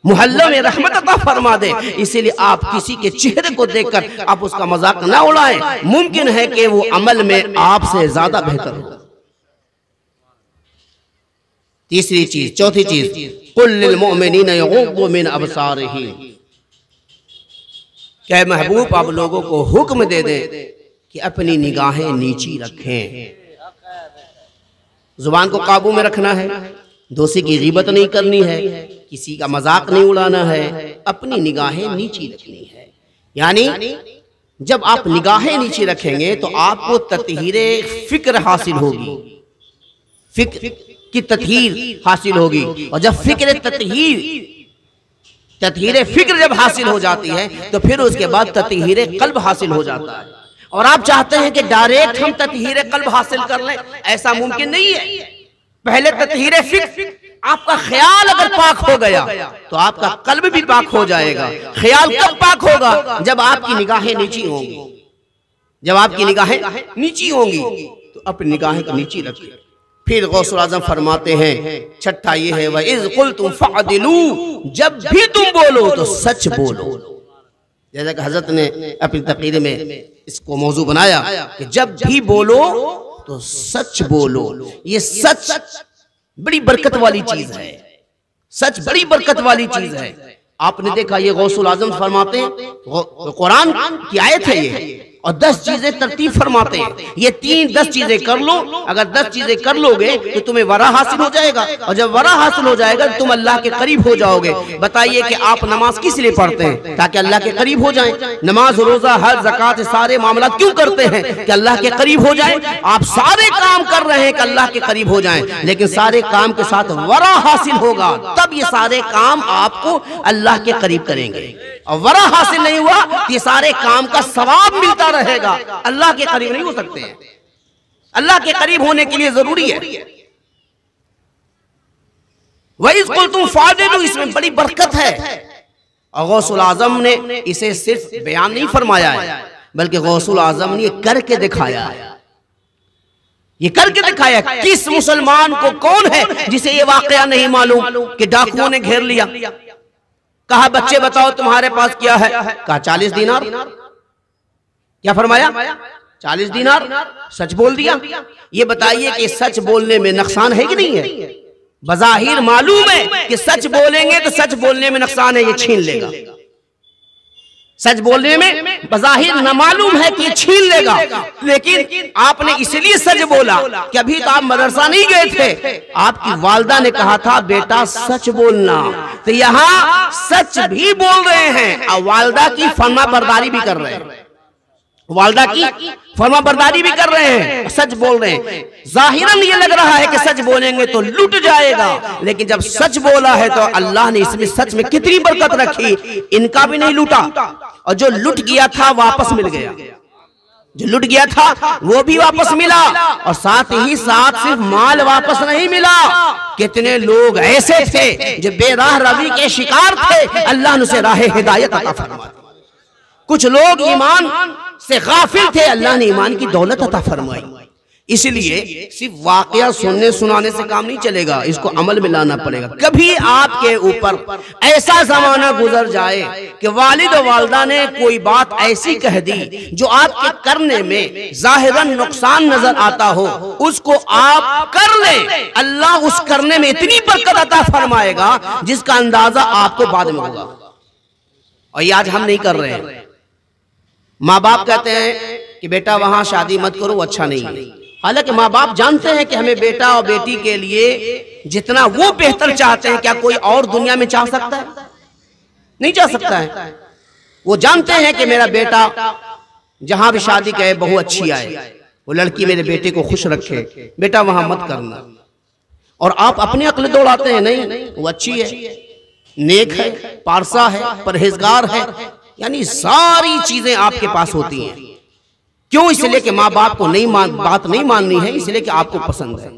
मुहल्लों में रहमत अता फरमा दे। इसीलिए आप किसी के चेहरे को देखकर आप उसका मजाक ना उड़ाएं। मुमकिन है कि वो अमल में आपसे ज्यादा बेहतर हो। तीसरी चीज, चौथी चीज, कुल लिल मुमिनीन यग़ुद्दू मिन अबसारिहिम, क्या महबूब आप लोगों को हुक्म दे दे कि अपनी निगाहें नीची रखें। जुबान को काबू में रखना है, दोषी की ग़ीबत नहीं करनी है, किसी का मजाक नहीं उड़ाना है, अपनी निगाहें नीची रखनी है। यानी जब आप निगाहें नीची रखेंगे तो आपको ततहीरे फिक्र हासिल होगी, फिक्र की ततहीर हासिल होगी। और जब ततहीरे फिक्र जब हासिल हो जाती है तो फिर उसके बाद ततहीरे कल्ब हासिल हो जाता है। और आप चाहते हैं कि डायरेक्ट हम ततहीरे कल्ब हासिल कर लें, ऐसा मुमकिन नहीं है। पहले ततहीरे फिक्र, आपका ख्याल अगर पाक हो गया तो आपका कल्ब भी पाक हो जाएगा। ख्याल कब पाक होगा? जब आपकी निगाहें नीची होंगी। जब आपकी निगाहें नीची होंगी तो अपनी निगाहें को नीची रखिए। फिर गौसुल आज़म फरमाते हैं, छठा ये है, व इज़ क़ुल्तुम फ़अदिलू, जब भी तुम बोलो तो सच बोलो। जैसा कि हजरत ने अपनी तक़रीर में इसको मौजू बनाया कि जब भी बोलो तो सच बोलो। ये सच बड़ी बरकत वाली चीज है, सच बड़ी बरकत वाली चीज है। आपने देखा ये गौसुल आज़म फरमाते हैं, कुरान की आयत है ये, और 10 चीजें तरतीब फरमाते हैं। ये 10 चीजें कर लो, अगर 10 चीजें कर लोगे तो तुम्हें वरा हासिल हो जाएगा, और जब वरा हासिल हो जाएगा तो तुम अल्लाह के करीब हो जाओगे। बताइए कि आप नमाज किस लिए पढ़ते हैं? ताकि अल्लाह के करीब हो जाएं। नमाज, रोजा, हज, ज़कात, सारे मामला क्यों करते हैं? कि अल्लाह के करीब हो जाएं। आप सारे काम कर रहे हैं कि अल्लाह के करीब हो जाएं, लेकिन सारे काम के साथ वरा हासिल होगा, तब ये सारे काम आपको अल्लाह के करीब करेंगे। और वरा हासिल नहीं हुआ तो ये सारे काम का सवाब मिलता रहेगा, अल्लाह के करीब नहीं हो सकते हैं। अल्लाह के करीब होने के लिए जरूरी है वही क़ुल्तुम फ़अदिलू, इसमें बड़ी बरकत है। और गौसुल आज़म ने इसे सिर्फ बयान नहीं फरमाया है, बल्कि गौसुल आज़म ने करके दिखाया है। ये करके दिखाया। किस मुसलमान को, कौन है जिसे ये वाकया नहीं मालूम कि डाकुओं ने घेर लिया? कहा बच्चे बताओ तुम्हारे पास क्या है? कहा 40 दीनार। क्या फरमाया? 40 दीनार। सच बोल दिया। ये बताइए कि सच बोलने में नुकसान है कि नहीं है? बज़ाहिर मालूम है कि सच बोलेंगे तो सच बोलने में नुकसान है, ये छीन लेगा। सच बोलने में बज़ाहिर न मालूम है कि ये छीन लेगा, लेकिन आपने इसलिए सच बोला कि अभी तो आप मदरसा नहीं गए थे, आपकी वालदा ने कहा था बेटा सच बोलना, तो यहाँ सच भी बोल रहे हैं और वालदा की फरमा बरदारी भी कर रहे हैं। वालदा की फरमा बरदारी भी कर रहे हैं, सच बोल रहे हैं। जाहिरन ये लग रहा है कि सच बोलेंगे तो लुट जाएगा, लेकिन जब सच बोला है तो अल्लाह ने इसमें सच में कितनी बरकत रखी। इनका भी नहीं लूटा, और जो लुट गया था वापस मिल गया। जो लुट गया था वो भी वापस मिला, और साथ ही साथ सिर्फ माल वापस नहीं मिला, कितने लोग ऐसे थे जो बेराह रवी के शिकार थे, अल्लाह ने उसे राह हिदायत अता फरमा दी। कुछ लोग ईमान से गाफिल थे, अल्लाह ने ईमान की दौलत अता फरमाई। इसलिए सिर्फ वाकया सुनने सुनाने से काम नहीं चलेगा, इसको अमल में लाना पड़ेगा। कभी आपके ऊपर ऐसा जमाना गुजर जाए कि वालिद और वालिदा ने कोई बात ऐसी कह दी जो आपके करने में जाहिरन नुकसान नजर आता हो, उसको आप कर लें, अल्लाह उस करने में इतनी बरकत अता फरमाएगा जिसका अंदाजा आपको बाद में होगा। और ये आज हम नहीं कर रहे हैं। माँ बाप कहते हैं कि बेटा वहां शादी मत करो, अच्छा नहीं है। हालांकि माँ बाप जानते हैं कि हमें बेटा और बेटी के लिए जितना वो बेहतर चाहते हैं, क्या कोई और दुनिया में चाह सकता है? नहीं चाह सकता है। वो जानते हैं कि मेरा बेटा जहां भी शादी करे बहू अच्छी आए, वो लड़की मेरे बेटे को खुश रखे, बेटा वहां मत करना। और आप अपनी अक्ल दौड़ाते हैं, नहीं वो अच्छी है, नेक है, पारसा है, परहेजगार है, यानी सारी चीजें आपके पास होती हैं। क्यों? इसलिए कि माँ बाप को बात नहीं माननी है, इसलिए कि आपको पसंद है।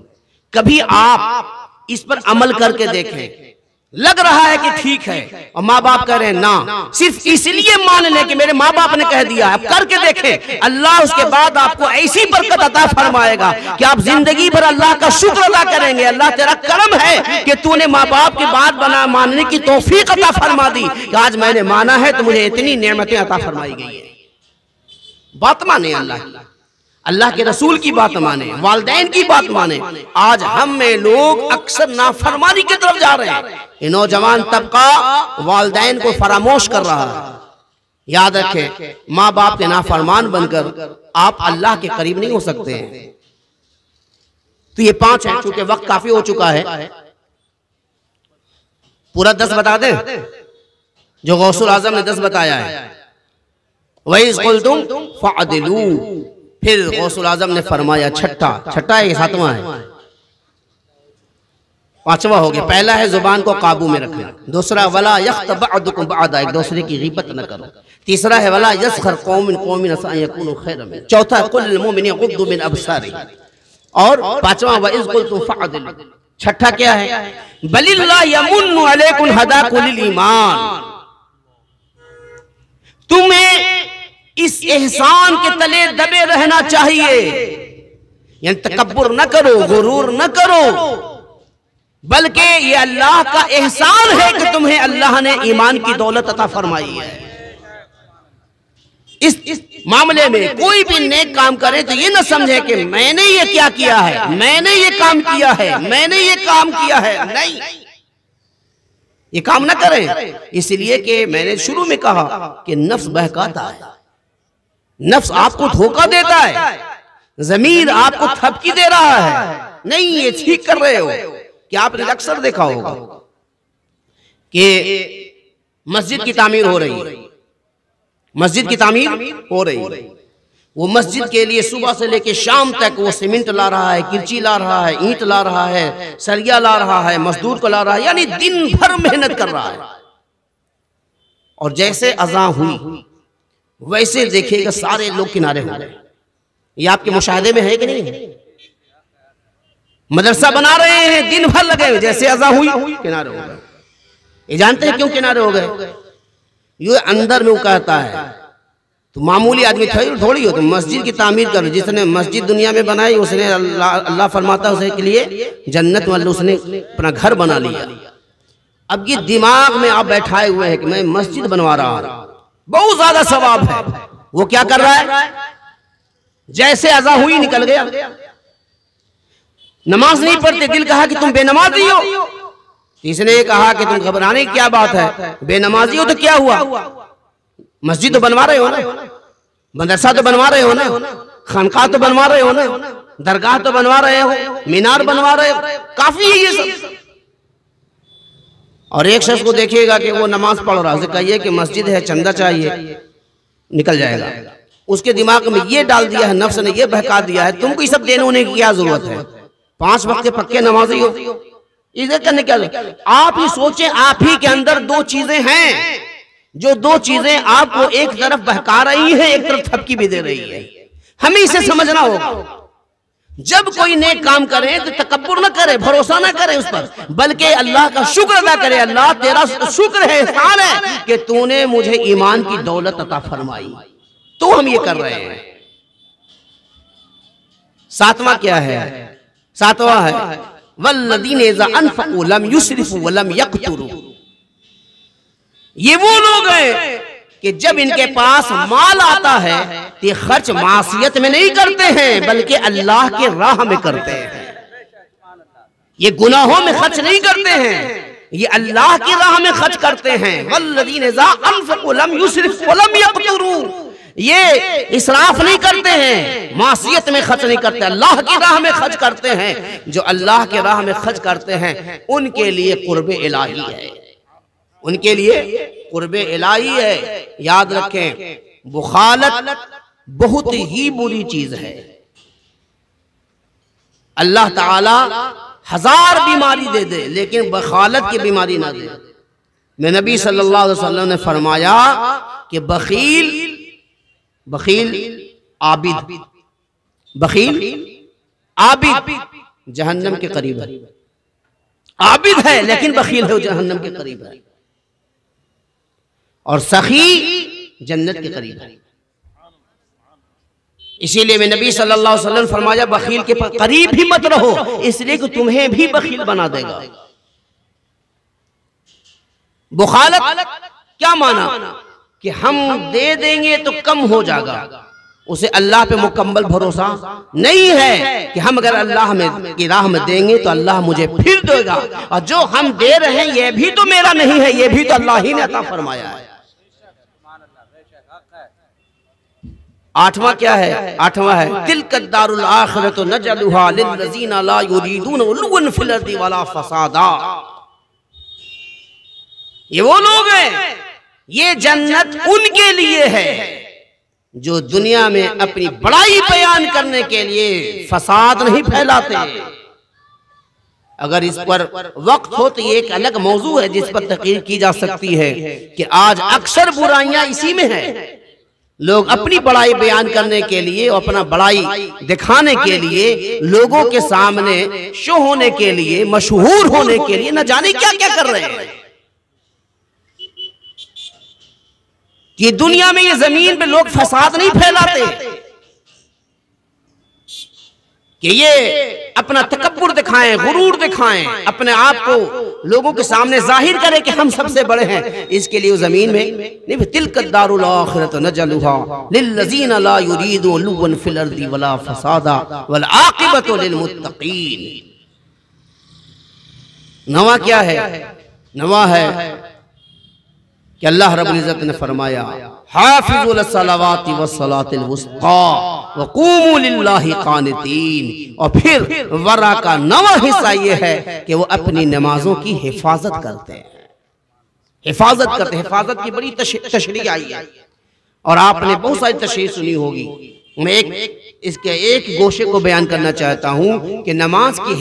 कभी आप इस पर अमल करके देखें, लग रहा है कि ठीक है और माँ बाप कह रहे हैं ना, सिर्फ इसलिए मान लें कि मेरे माँ बाप ने कह दिया है, करके देखें, अल्लाह उसके बाद आपको ऐसी बरकत अता फरमाएगा कि आप जिंदगी भर अल्लाह का शुक्र अदा करेंगे। अल्लाह तेरा करम है कि तूने माँ बाप की बात मानने की तौफीक अता फरमा दी कि आज मैंने माना है तो मुझे इतनी नेमतें अता फरमाई गई है। बात माने अल्लाह की, अल्लाह के रसूल की बात माने, वालिदैन की बात माने। आज हम में लोग अक्सर नाफरमानी की तरफ जा रहे हैं। ये नौजवान तबका वालिदैन को फरामोश कर रहा है। याद रखें, माँ बाप के नाफरमान बनकर आप अल्लाह के करीब नहीं हो सकते हैं। तो ये 5 है, चूंकि वक्त काफी हो चुका है, पूरा 10 बता दें जो गौसुल आजम ने 10 बताया है। वही कुल्तुम फअदिलू, फिर गौसुल आजम ने फरमाया छठा है, 7वां है, 5वां हो गया। पहला है जुबान को काबू में रखना, दूसरा वला यख्तब बअदुकुम बअदा, एक दूसरे की गीबत न करो, तीसरा है वला यस्खर कौमिन कौमिन असा यकुनु खैरन मिन, चौथा कुल मुमिनिन यगुद्दु मिन अबसारिहिम, और 5वां वइज़ कुल्तुम फअदिलू। छठा क्या है? बलिल्लाह यमुन्नु अलैकुम हदाकुल ईमान, तुम्हें इस एहसान के तले दबे रहना चाहिए, यानी तकब्बुर न करो, गुरूर न करो, बल्कि ये अल्लाह का एहसान है कि तुम्हें अल्लाह ने ईमान की दौलत अता फरमाई है। इस मामले में कोई भी नेक काम करे तो ये न समझे कि मैंने ये क्या किया है, मैंने ये काम किया है, मैंने ये काम किया है, नहीं, ये काम न करें। इसलिए कि मैंने शुरू में कहा कि नफ्स बहकाता है, नफ्स आपको धोखा देता है, ज़मीर आपको थपकी दे रहा है, नहीं ये ठीक कर रहे हो। कि आपने अक्सर देखा होगा कि मस्जिद की तामीर हो रही है, मस्जिद की तामीर हो रही है, वो मस्जिद के लिए सुबह से लेकर शाम तक वो सीमेंट ला रहा है, किरची ला रहा है, ईंट ला रहा है, सरिया ला रहा है, मजदूर को ला रहा है, यानी दिन भर मेहनत कर रहा है। और जैसे अज़ान हुई वैसे देखिएगा सारे लोग किनारे हो गए। ये आपके मुशाहदे में है कि नहीं है? मदरसा बना रहे हैं, दिन भर लगे हुए, जैसे अज़ान हुई किनारे हो गए। ये जानते हैं क्यों किनारे हो गए? ये अंदर में वो कहता है, तो मामूली आदमी थोड़ी हो, तो मस्जिद की तामीर करो, जिसने मस्जिद दुनिया में बनाई उसने अल्लाह फरमाता है उसके लिए जन्नत में उसने अपना घर बना लिया। अब ये दिमाग में आप बैठाए हुए हैं कि मैं मस्जिद बनवा रहा हूं, बहुत ज्यादा सवाब है, वो क्या कर रहा है? जैसे अज़ान हुई निकल गया, नमाज नहीं पढ़ते, दिल कहा कि तुम बेनमाजी हो, इसने कहा कि तुम घबराने की क्या बात है, बेनमाजी हो तो क्या हुआ, मस्जिद तो बनवा रहे हो ना, मदरसा तो बनवा रहे हो ना, खानका तो बनवा रहे हो ना, दरगाह तो बनवा रहे हो, मीनार बनवा रहे हो, काफी है ये सब। और एक शख्स को देखिएगा कि वो नमाज पढ़ रहा है, उसे कहिए कि मस्जिद है, चंदा चाहिए, निकल जाएगा। उसके दिमाग में ये डाल दिया है, नफ्स ने ये बहका दिया है, तुमको ये सब देने होने की क्या जरूरत है, 5 वक्त के पक्के नमाजी हो, इसे करने क्या जरूरत? आप ही सोचें, आप ही के अंदर 2 चीजें हैं, जो 2 चीजें आपको एक तरफ बहका रही है, एक तरफ थपकी भी दे रही है। हमें इसे समझना होगा। जब कोई नेक काम करे तो तकब्बुर न करे, भरोसा न करे उस पर, बल्कि अल्लाह का शुक्र अदा करे। अल्लाह तेरा शुक्र है, एहसान है कि तूने मुझे ईमान की दौलत अता फरमाई, तो हम ये कर रहे हैं। सातवां क्या है? सातवां है वल्लदीन इज़ा अनफ़क़ू लम युस्रिफ़ू व लम यक़्तुरू। ये वो लोग हैं कि जब इनके पास माल आता है तो ये खर्च मासियत में नहीं करते हैं, बल्कि अल्लाह के राह में करते हैं। ये गुनाहों में खर्च नहीं करते हैं, ये अल्लाह की राह में खर्च करते हैं। वल्लज़ीना इज़ा अनफ़क़ू लम युस्रिफ़ू व लम यक़्तुरू। ये इसराफ नहीं करते हैं, मासियत में खर्च नहीं करते, अल्लाह की राह में खर्च करते हैं। जो अल्लाह के राह में खर्च करते हैं उनके लिए कुर्बे इलाही है, उनके लिए कुर्बे इलाही है। याद रखें, बुखालत बहुत ही बुरी चीज है। अल्लाह ताला 1000 बीमारी दे दे लेकिन बखालत की बीमारी ना दे। मैं नबी सल्लल्लाहु अलैहि वसल्लम ने फरमाया कि बखील आबिद जहन्नम के करीब है। आबिद है लेकिन बखील है, जहन्नम के करीब है। और सखी जन्नत के करीब है। इसीलिए मैं नबी सल्लल्लाहु अलैहि वसल्लम फरमाया बखील के करीब भी मत रहो, इसलिए कि तुम्हें भी बखील बना देगा। बुखालत क्या माना कि हम दे देंगे तो कम हो जाएगा, उसे अल्लाह पे मुकम्मल भरोसा नहीं है कि हम अगर अल्लाह में की राह में देंगे तो अल्लाह मुझे फिर देगा, और जो हम दे रहे हैं ये भी तो मेरा नहीं है, ये भी तो अल्लाह ही ने अता फरमाया है। आठवां क्या है? आठवां है तिल्का दारुल आखिरतु नजअलुहा लिल्लज़ीना ला युरीदून उलुवन फिल अर्दि वला फसादा। ये वो लोग हैं, ये जन्नत उनके लिए है जो दुनिया में अपनी बड़ाई बयान करने के लिए फसाद नहीं फैलाते। अगर इस पर वक्त हो तो ये एक अलग मौजू है जिस पर तहकीर की जा सकती है कि आज अक्सर बुराइयां इसी में है। लोग अपनी बड़ाई बयान करने के लिए, अपना बड़ाई दिखाने के लिए, लोगों के सामने शो होने के लिए, मशहूर होने के लिए न जाने क्या क्या कर रहे हैं। कि दुनिया में ये जमीन पे लोग फसाद नहीं फैलाते कि ये अपना तकब्बुर दिखाएं, गुरूर दिखाएं, अपने आप को लोगों के सामने जाहिर करें कि हम सबसे बड़े हैं। इसके लिए जमीन में नहीं, तिल्का दारुल आखिरतु नजअलुहा लिल्लज़ीना ला युरीदून उलुवन फिल अर्दि वला फसादा वल आक़िबतु लिलमुत्तक़ीन। नवा क्या है? नवा है कि अल्लाह रब्बुल इज़्ज़त ने फरमाया हाफ़िज़ू लस्सलावाति वस्सलातिल वुस्ता वक़ूमू लिल्लाहि क़ानितीन। और फिर वरा का नवा हिस्सा ये है कि वो अपनी नमाजों की हिफाजत करते हैं। हिफाजत करते, हिफाजत की बड़ी तशरीह आई है और आपने बहुत सारी तशरीह सुनी होगी। मैं इसके एक गोशे को बयान करना चाहता हूँ कि नमाज की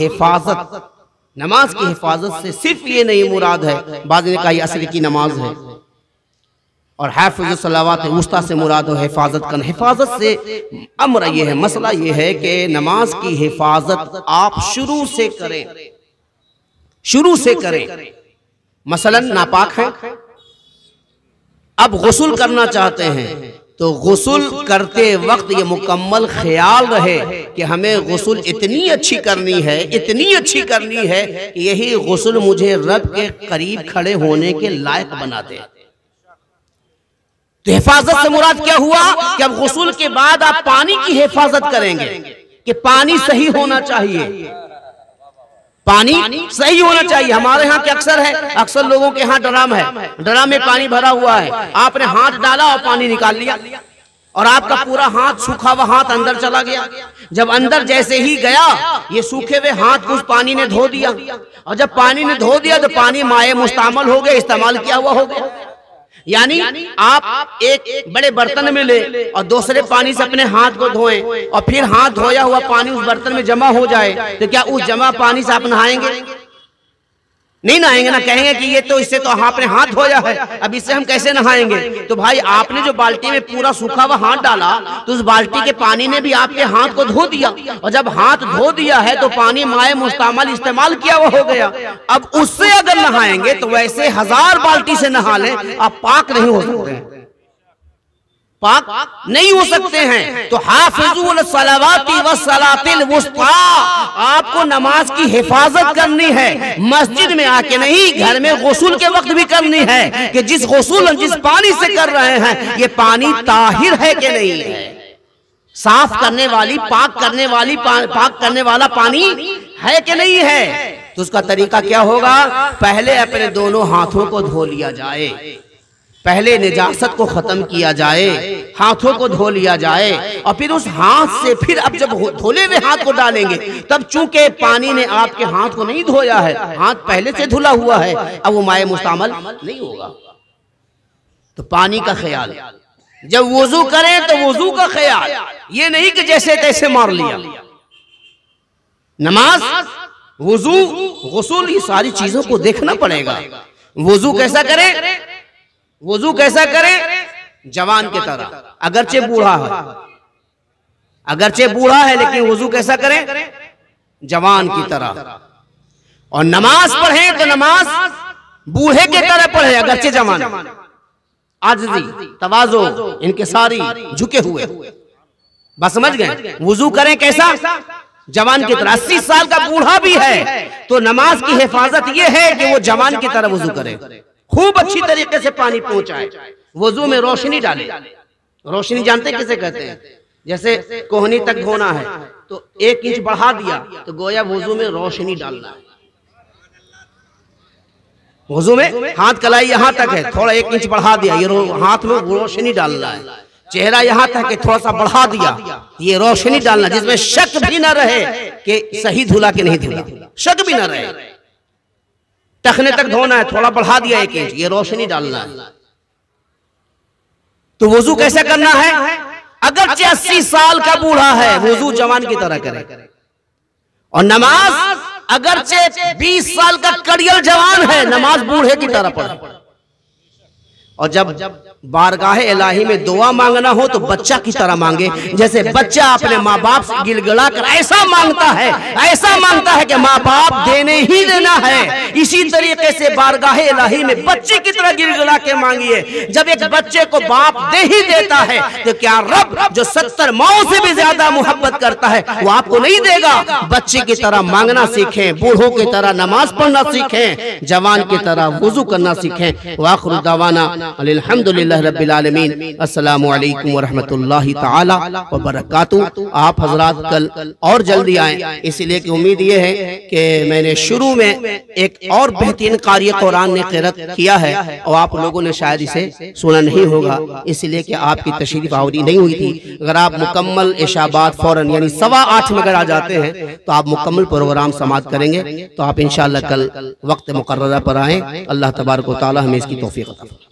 हिफाजत से सिर्फ ये नहीं मुराद है, बाद ने कहा ये असर की नमाज है, और हाफ़िज़ुस सलावात वुस्ता से मुराद हो हिफाजत करना। हिफाजत से अमर ये है, मसला ये है कि नमाज की हिफाजत आप शुरू से करें। मसलन नापाक है, अब गुस्ल करना चाहते हैं तो गुस्ल करते वक्त ये मुकम्मल ख्याल रहे कि हमें गुस्ल इतनी अच्छी करनी है कि यही गुस्ल मुझे रब के करीब खड़े होने के लायक बना दे। तो हिफाजत से मुराद क्या हुआ कि अब गुस्ल के बाद आप पानी की हिफाजत करेंगे कि पानी सही होना चाहिए, पानी सही होना चाहिए। हमारे यहाँ क्या अक्सर लोगों के यहाँ ड्रम है, ड्रम में पानी भरा हुआ है, आपने हाथ डाला और पानी निकाल लिया और आपका पूरा हाथ सूखा हुआ हाथ अंदर चला गया। जब अंदर जैसे ही गया ये सूखे हुए हाथ को उस पानी ने धो दिया, और जब पानी ने धो दिया तो पानी माए मुस्तअमल हो गया, इस्तेमाल किया हुआ हो गया। यानी आप एक बड़े बर्तन में ले और दूसरे पानी से अपने हाथ को धोएं और फिर हाथ धोया हुआ पानी उस बर्तन में जमा हो जाए तो क्या उस जमा पानी से आप नहाएंगे? नहीं नहाएंगे ना, कहेंगे कि ये तो इससे तो आपने हाथ धोया है, अब इससे हम कैसे नहाएंगे। तो भाई आपने जो बाल्टी में पूरा सूखा हुआ हाथ डाला तो उस बाल्टी के पानी ने भी आपके हाथ को धो दिया, और जब हाथ धो दिया है तो पानी माए मुस्तमाल इस्तेमाल किया हुआ हो गया। अब उससे अगर नहाएंगे तो वैसे 1000 बाल्टी से नहा लें, आप पाक नहीं हो सकते हैं, पाक नहीं हो सकते हैं। तो हाफिज़ुल सलावाति वस्सलातिल वुस्ता, आपको नमाज की हिफाजत करनी है, मस्जिद में आके नहीं, घर में गुस्ल के वक्त भी करनी है कि जिस गुस्ल जिस पानी से कर रहे हैं ये पानी ताहिर है कि नहीं है, साफ करने वाली पाक करने वाला पानी है कि नहीं है। तो उसका तरीका क्या होगा, पहले अपने दोनों हाथों को धो लिया जाए, पहले निजासत को खत्म किया जाए, हाथों को धो लिया जाए, और फिर उस हाथ से फिर अब जब धोले हुए हाथ को डालेंगे तब चूंकि पानी ने आपके हाथ को नहीं धोया है, हाथ पहले से धुला हुआ है, अब वो माए मुस्तअमल नहीं होगा। तो पानी का ख्याल, जब वुजू करें तो वुजू का ख्याल, ये नहीं कि जैसे तैसे मार लिया। नमाज, वुजू, गुस्ल, ये सारी चीजों को देखना पड़ेगा। वुजू कैसा करें, वुजू कैसा करें, जवान की तरह, अगरचे बूढ़ा है लेकिन वुजू कैसा करें, जवान की तरह। और नमाज पढ़ें तो नमाज बूढ़े की तरह पढ़े, अगरचे जवान, आजिज़ी, तवाज़ो, इनकिसारी, झुके हुए, बस समझ गए। वुजू करें कैसा, जवान की तरह। 80 साल का बूढ़ा भी है तो नमाज की हिफाजत यह है कि वो जवान की तरह वुजू करे, खूब अच्छी तरीके से पानी पहुंचाए, वुजू में रोशनी डाले। रोशनी जानते किसे कहते हैं, जैसे कोहनी तक धोना है तो 1 इंच बढ़ा दिया तो गोया वुजू में रोशनी डालना है। वुजू में हाथ कलाई यहां तक है, थोड़ा 1 इंच बढ़ा दिया, ये हाथ में रोशनी डालना है। चेहरा यहां तक है, थोड़ा सा बढ़ा दिया, ये रोशनी डालना, जिसमें शक भी ना रहे कि सही धुला कि नहीं धुला, शक भी ना रहे। टखने तक धोना है, थोड़ा बढ़ा दिया 1 इंच, ये रोशनी डालना है। तो वुजू कैसे करना है, अगर 80 साल का बूढ़ा है वुजू जवान की तरह करे, और नमाज अगर 20 साल का कड़ियल जवान है नमाज बूढ़े की तरह पढ़े। और जब बारगाह इलाही में दुआ मांगना हो तो बच्चा की तरह मांगे, जैसे बच्चा अपने माँ बाप से गिलगिला कर ऐसा मांगता है कि माँ बाप देने ही देना है, इसी तरीके से बारगाह इलाही में बच्चे की तरह गिलगिला के मांगिए। जब एक बच्चे को बाप दे ही देता है तो क्या रब जो 70 माओं से भी ज्यादा मोहब्बत करता है वो आपको नहीं देगा। बच्चे की तरह मांगना सीखें, बूढ़ों की तरह नमाज पढ़ना सीखें, जवान की तरह वुजू करना सीखें। वाखिरु दावाना अल्हम्दुलिल्लाह रब्बिल आलमीन। अस्सलामु अलैकुम व रहमतुल्लाहि तआला व बरकातुहू। आप हजरात कल और जल्दी आए, इसलिए कि उम्मीद ये है कि मैंने शुरू में एक और बेहतरीन कारी कुरान ने क़िरात किया है और आप लोगों ने शायद इसे सुना नहीं होगा, इसलिए कि आपकी तशरीफ आवरी नहीं हुई थी। अगर आप मुकम्मल इशाबाद फौरन यानी 8:15 में अगर आ जाते हैं तो आप मुकम्मल प्रोग्राम समाप्त करेंगे। तो आप इंशाअल्लाह कल वक्त मुकर्ररा पर आएँ। अल्लाह तबारक व तआला हमें इसकी तौफीक अता फरमाए।